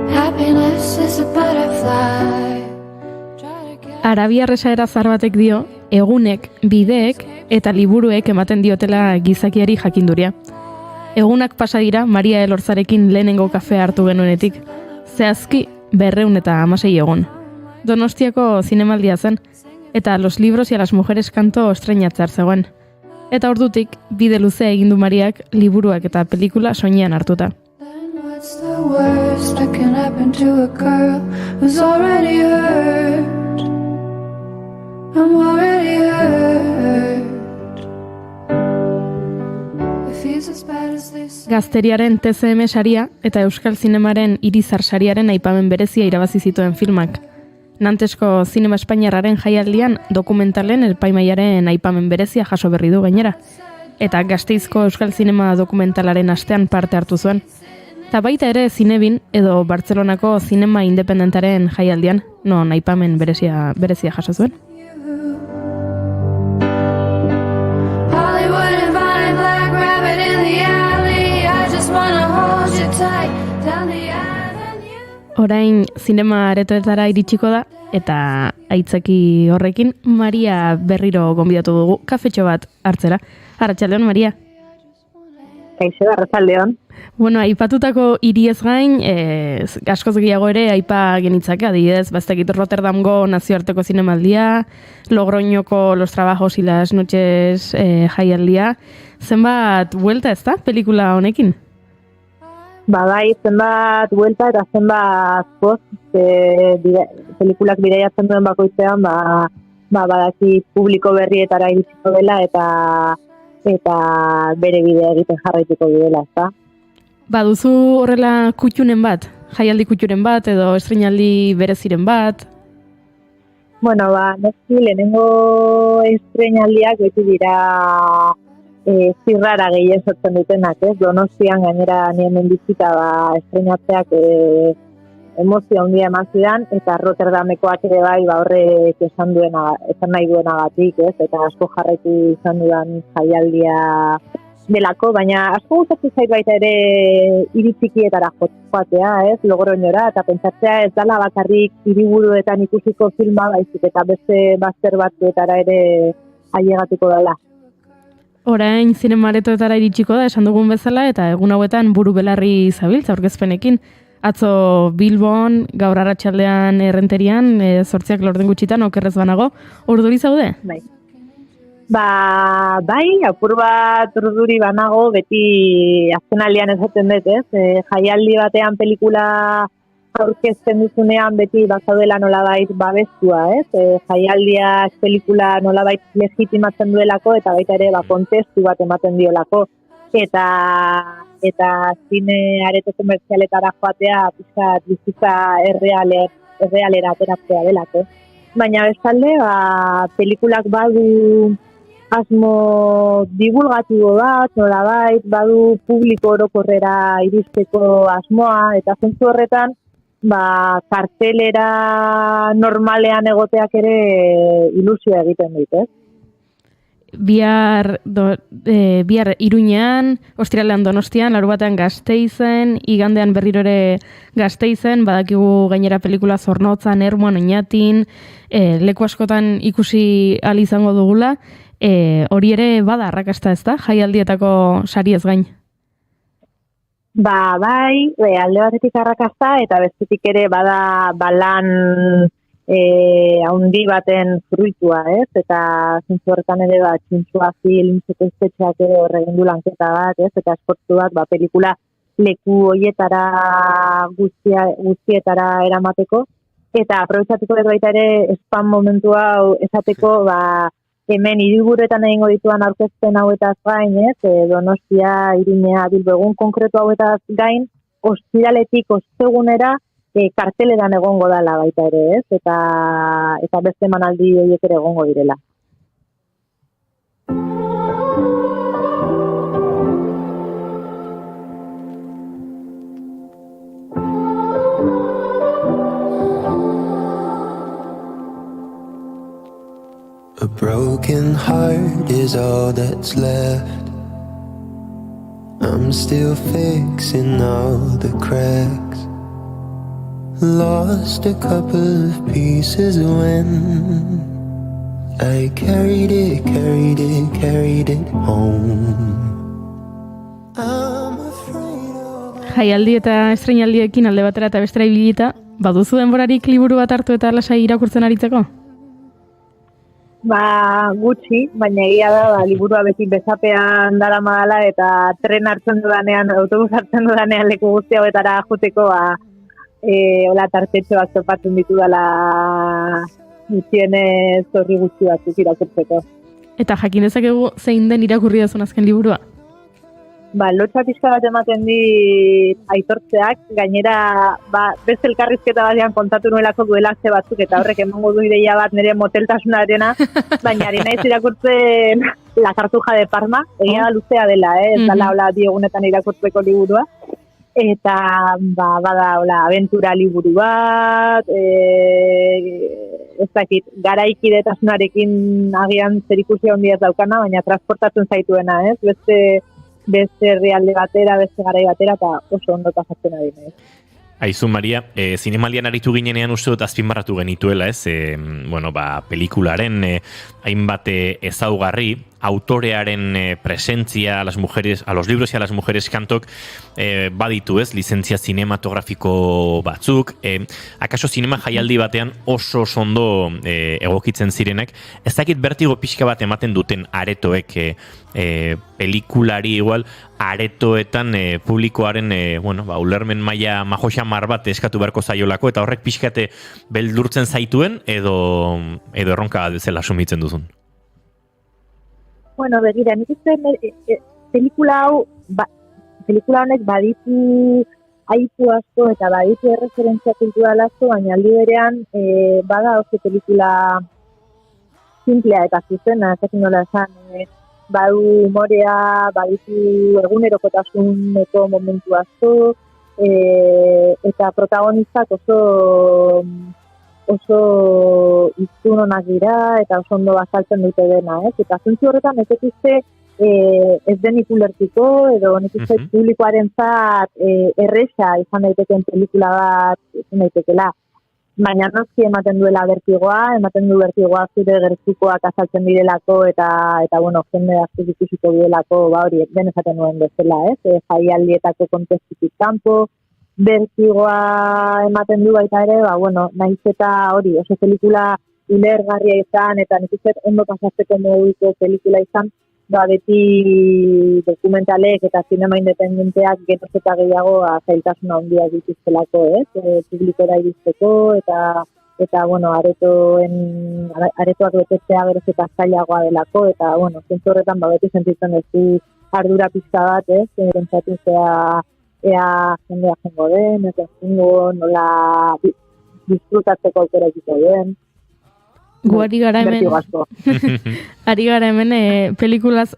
Happiness is a butterfly. Arabiar esaera zahar batek dio, egunek, bideek eta liburuek ematen diotela gizakiari jakinduria. Egunak pasa dira Maria Elorzarekin lehenengo kafea hartu genuenetik. Zehazki 216 egun. Donostiako zinemaldia zen, eta Los libros y a las mujeres kanto estreinatzea zegoen. Eta ordutik, bide luzea egin du Mariak liburuak eta pelikula soinean hartuta. What's the worst that can happen to a girl who's already hurt? I'm already hurt. If he's as bad as they say. Gazteriaren TCM saria eta Euskal Zinemaren Irizar sariaren aipamen berezia irabazi zituen filmak. Nantesko Zinema Espainiarraren jaialdian dokumentalen epaimaiaren aipamen berezia jaso berri du gainera. Eta Gasteizko Euskal Zinema dokumentalaren astean parte hartu zuen. Eta baita ere Zinebin edo Bartzelonako Zinema Independentaren jaialdian, non aipamen berezia jaso zuen. Hollywood and Bonnie Black Rabbit in the alley. I just wanna hold you tight down the avenue. Orain zinema aretoetara iritsiko da, eta aitzaki horrekin Maria berriro gonbidatu dugu kafetxo bat hartzera. Arratsaldeon, Maria. Kaixo, arratsaldeon. Bueno, aipatutako hiriez gain, askoz gehiago ere aipa genitzake, adibidez, baztekit Rotterdamgo nazioarteko zinemaldia, Logroñoko Los trabajos y las noches jaialdia. Zenbat buelta ez da, pelikula honekin? Bai, zenbat buelta eta zenbat post, pelikulak bidaiatzen duen bakoitzean, badaki publiko berrietara iritsiko dela eta bere bidea egiten jarraituko dela, ezta? Baduzu horrela kutxunen bat, jaialdi kutxuren bat edo estreinaldi bereziren bat? Bueno, noski lehenengo estreinaldiak beti dira zirrara gehien sortzen dutenak, ez? Donostian gainera nien bizita estreinatzeak emozio handia eman zidan, eta Rotterdamekoak ere bai horrek esan nahi duenagatik, ez? Eta asko jarraitu izan dudan jaialdia delako, baina asko gustatzen zait baita ere hiri txikietara joatea, ez? Logroñora, eta pentsatzea ez dala bakarrik hiriburuetan ikusiko filma, baizik eta beste bazter batzuetara ere ailegatuko dela. Orain zinemaretoetara iritsiko da, esan dugun bezala, eta egun hauetan buru belarri zabiltza aurkezpenekin. Atzo Bilbon, gaur arratsaldean Errenterian, 8 laurden gutxitan, okerrez banago, urduri zaude? Bai. Bai, apur bat urduri banago, beti azkenaldian esaten dut, ez? Jaialdi batean pelikula aurkezten duzunean beti bazaudela nolabait babestua, ez? Jaialdiak pelikula nolabait legitimatzen duelako eta baita ere kontestu bat ematen diolako. eta zine areto komertzialetara joatea pizkat bizitza errealera ateratzea delako. Baina bestalde, pelikulak badu asmo divulgatibo bat, nolabait, badu publiko orokorrera iristeko asmoa, eta zentzu horretan, kartelera normalean egoteak ere ilusioa egiten dit, Bihar Iruñean, ostiralean Donostian, larunbatean Gasteizen, igandean berriro ere Gasteizen, badakigu gainera pelikula Zornotzan, Ermuan, Oñatin, leku askotan ikusi ahal izango dugula, hori ere bada arrakasta ez da, jaialdietako sariez gain? Bai, alde batetik arrakasta, eta bestetik ere bada lan haundi baten fruitua, ez? Eta zintzu horretan ere Txintzua Film, Zeteztetxeak ere horregin du lanketa bat, ez? Eta esportzu bat, pelikula leku hoietara guztietara eramateko. Eta aprobetxatuko dut baita ere spam momentu hau esateko, hemen hiriburuetan egingo dituan aurkezpen hauetaz gain, ez? Donostia, Iruñea, Bilbo, egun konkretu hauetaz gain, ostiraletik ostegunera karteleran egongo dela baita ere, ez? Eta beste emanaldi horiek ere egongo direla. A broken heart is all that's left. I'm still fixing all the cracks. Lost a couple of pieces when I carried it home. Jaialdi eta estreinaldiekin alde batera eta bestera ibilita, baduzu denborarik liburu bat hartu eta lasai irakurtzen aritzeko? Gutxi, baina egia da, liburua beti bezapean daramadala eta tren hartzen dudanean, autobus hartzen dudanean leku guzti hauetara joteko, hola tartetxoak topatzen ditu dela gutxienez horri gutxi batzuk irakurtzeko. Eta jakin dezakegu zein den irakurri dezun azken liburua? Lotxa pixka bat ematen dit aitortzeak, gainera beste elkarrizketa batean kontatu nuelako duela aste batzuk, eta horrek emango du ideia bat nire moteltasunarena, baina ari naiz irakurtzen La Cartuja de Parma, egia da luzea dela, ez dala hola diegunetan irakurtzeko liburua, eta bada hola aventura liburu bat, ez dakit, garaikidetasunarekin agian zerikusia handia ez daukana, baina transportatzen zaituena, ez? Beste herrialde batera, beste garai batera, eta oso ondo pasatzen ari naiz. Aizu, Maria, zinemaldian aritu ginenean uste dut azpimarratu genituela, ez? Pelikularen hainbat ezaugarri, autorearen presentzia a los libros y a las mujeres kantok baditu, ez? Lizentzia zinematografiko batzuk, akaso zinema jaialdi batean oso ondo egokitzen zirenak, ez dakit bertigo pixka bat ematen duten aretoek pelikulari igual aretoetan publikoaren ulermen maila majoxamar bat eskatu beharko zaiolako, eta horrek pixkate beldurtzen zaituen edo erronka bezala sumitzen duzun? Begira, nik uste pelikula honek baditu aipu asko eta baditu erreferentzia kultural asko, baina aldi berean bada oso pelikula simplea eta zuzena, ez dakit nola esan, badu humorea, baditu egunerokotasuneko momentu asko, eta protagonistak oso iztun onak dira eta oso ondo bazaltzen dute dena, ez? Eta zentzu horretan ez dituzte ez denik ulertiko edo nik uste publikoarentzat erresa izan daiteken pelikula bat izan daitekela. Baina noski ematen duela bertigoa zure gertukoak azaltzen direlako eta jende asko ikusiko direlako, hori den esaten nuen bezala, ez? Jaialdietako kontestutik kanpo, bertigoa ematen du baita ere, nahiz eta hori, oso pelikula ulergarria izan, eta nik uste ondo pasatzeko moduko pelikula izan, beti dokumentalek eta zinema independenteak genoz eta gehiago zailtasuna handiak dituztelako, ez? Publikora iristeko eta aretoak betetzea beroz eta zailagoa delako, eta zentzu horretan beti sentitzen duzu ardura pizka bat, ez? Pentsatu ea jendea jengo den, ez jengo nola disfrutatzeko aukera egiko den. Gu ari gara hemen pelikulaz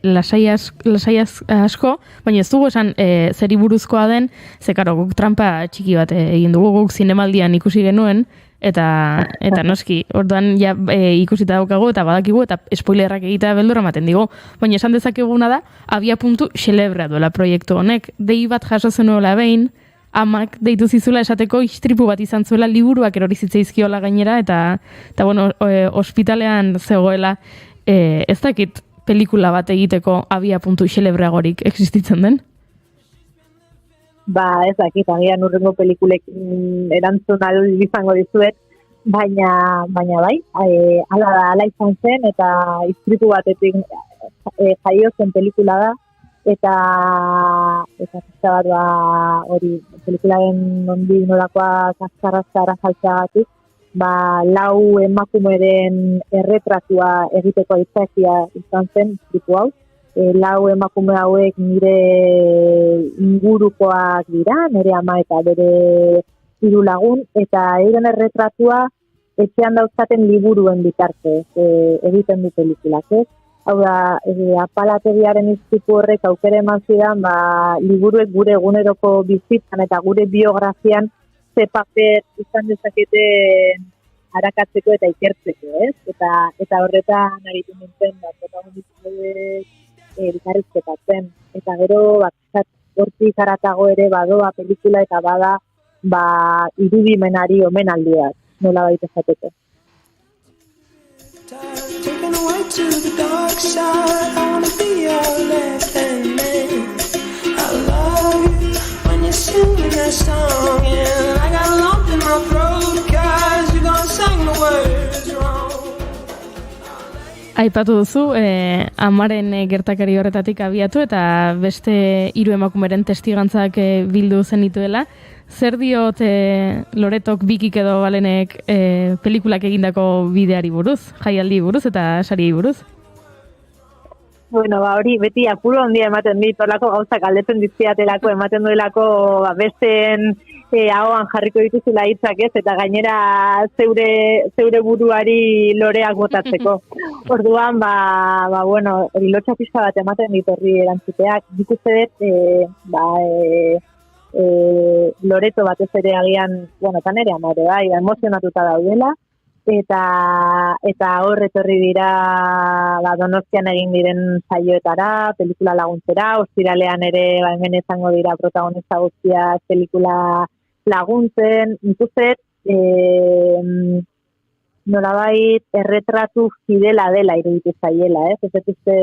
lasai asko, baina ez dugu esan zeri buruzkoa den, ze karo, guk trampa txiki bat egin dugu, guk zinemaldian ikusi genuen, eta noski, orduan ja ikusita daukagu eta badakigu eta spoilerrak egitea beldurra ematen digo, baina esan dezakeguna da, abia puntu xelebra duela proiektu honek, dei bat jaso zenuela behin, amak deitu zizula esateko istripu bat izan zuela liburuak erori zitzaizkiola gainera eta bueno, ospitalean zegoela ez dakit pelikula bat egiteko abia puntu xelebreagorik existitzen den? Ba, ez dakit, agian urrengo pelikulekin erantzun izango dizuet, baina bai, ala izan zen eta istripu batetik jaio zen pelikula da, eta pizka bat hori pelikularen nondi nolakoa kaskarra jaltzeagatik, 4 emakumeren erretratua egiteko aitzakia izan zen istripu hau. 4 emakume hauek nire ingurukoak dira, nire ama eta bere 3 lagun, eta euren erretratua etxean dauzkaten liburuen bitartez egiten du pelikulak, ez? Hau da, apalategiaren istripu horrek aukera eman zidan, liburuek gure eguneroko bizitzan eta gure biografian ze paper izan dezaketen arakatzeko eta ikertzeko, ez? Eta horretan aritu nintzen, protagonistek elkarrizketatzen. Eta gero, hortik haratago ere badoa pelikula eta bada, irudimenari omenaldiak, nola baita esateko. Taken away to the dark side. I wanna be your left-hand man. I love you when you sing that song, and I got a lump in my throat 'cause you're gonna sing the words wrong. Aipatu duzu, amaren gertakari horretatik abiatu eta beste 3 emakumeren testigantzak bildu zenituela. Zer diot Loretok, Bikik edo Balenek pelikulak egindako bideari buruz, jaialdi buruz eta sari buruz? Bueno, hori beti apuro handia ematen dit, horlako gauzak galdetzen dizkiatelako, ematen duelako besteen ahoan jarriko dituzula hitzak, ez? Eta gainera zeure buruari loreak botatzeko. Orduan, bueno, hori lotxa pixka bat ematen dit horri erantzuteak. Nik uste dut, Loreto batez ere agian, bueno, eta nere ama ere emozionatuta daudela, eta hor etorri dira Donostian egin diren saioetara, pelikula laguntzera, ostiralean ere hemen izango dira protagonista guztiak pelikula laguntzen, nik uste nolabait erretratu fidela dela iruditu zaiela, ez uste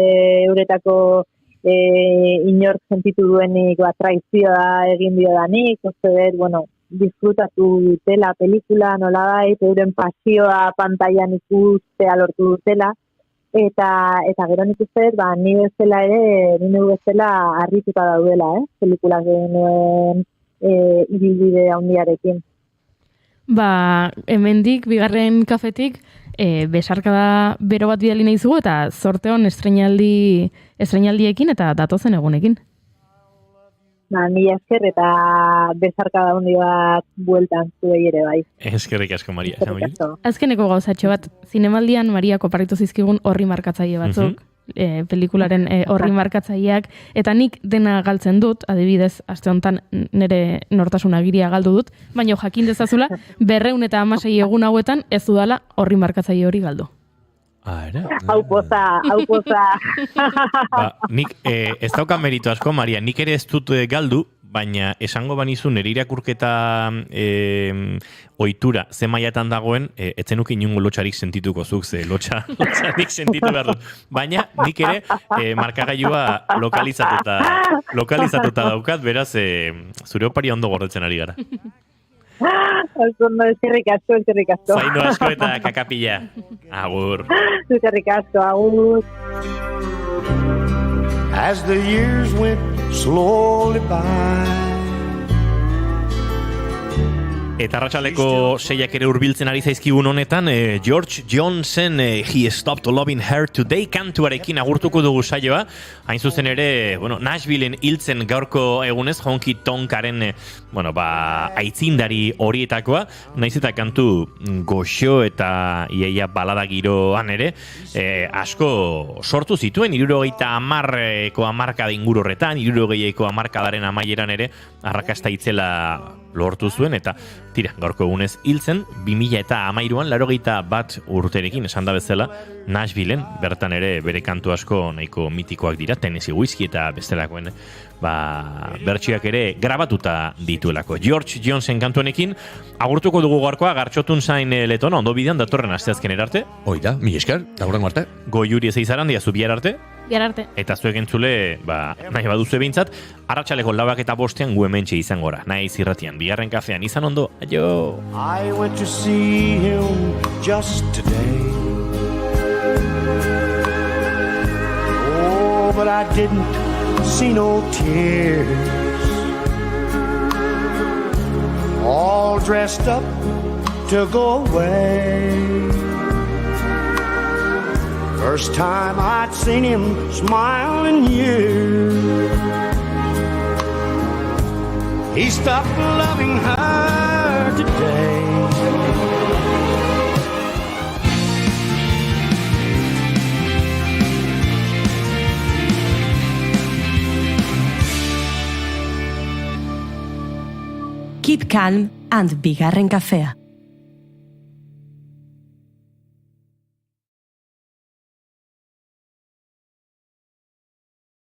euretako inork sentitu duenik traizioa egin diodanik, uste dut, bueno, disfrutatu dutela pelikula, nolabait, euren pasioa pantailan ikustea lortu dutela, eta gero nik uste dut, ni bezala harrituta daudela, pelikulak genuen ibilbide handiarekin. Hemendik, bigarren kafetik, besarkada bero bat bidali nahi zugu eta zorte hon estreinaldiekin eta datozen egunekin. Mila esker eta besarkada handi bat bueltan zuei ere bai. Eskerrik asko, Maria. Azkeneko gauzatxo bat, zinemaldian Maria koparritu zizkigun horri markatzaile batzuk, pelikularen horri markatzaileak, eta nik dena galtzen dut, adibidez, aste honetan nire nortasun agiria galdu dut, baina jakin dezazula, 216 egun hauetan ez dudala horri markatzaile hori galdu. Hau poza. Nik ez dauka meritu asko, Maria, nik ere ez dut galdu, baina esango banizu nire irakurketa ohitura ze mailatan dagoen, etzenuk inungo lotxarik sentituko zuk, ze lotxarik sentitu behar dut. Baina nik ere markagailua lokalizatuta daukat, beraz zure opari ondo gordetzen ari gara. Eskerrik asko. Zaino asko eta kakapila. Agur. Eskerrik asko, agur. As the years went slowly by, Eta arratsaleko 6ak ere hurbiltzen ari zaizkigun honetan, George Johnson, He Stopped Loving Her Today kantuarekin agurtuko dugu saioa. Hain zuzen ere, Nashvilleen hiltzen gaurko egunez, Honky Tonkaren, aitzindari horietakoa, naiz eta kantu goxo eta iaia balada giroan ere, asko sortu zituen, 70ko hamarkada inguru horretan, 70ko hamarkadaren amaieran ere, arrakasta itzela lortu zuen, eta tira, gaurko egunez hiltzen, 2013an, 81 urterekin, esan da bezala, Nashvilleen, bertan ere bere kantu asko nahiko mitikoak dira, Tennessee Whiskey eta bestelakoen bertsioak ere grabatuta dituelako. George Johnson kantuenekin, agurtuko dugu gaurkoa, Gartxotun zain letona, ondo bidean datorren asteazken erarte. Oida, mi esker, dagoren arte. Goiuri ez eizaran, diazu bihar arte. Bihar arte. Eta zuek entzule, nahi baduzu behintzat, arratsaleko 4:05 gu hementxe izan gora, naiz irratian, bigarren kafean, izan ondo, aio! I went to see him just today. Oh, but I didn't see no tears. All dressed up to go away. First time I'd seen him smile in years. He stopped loving her today. Keep calm and bigarren kafea.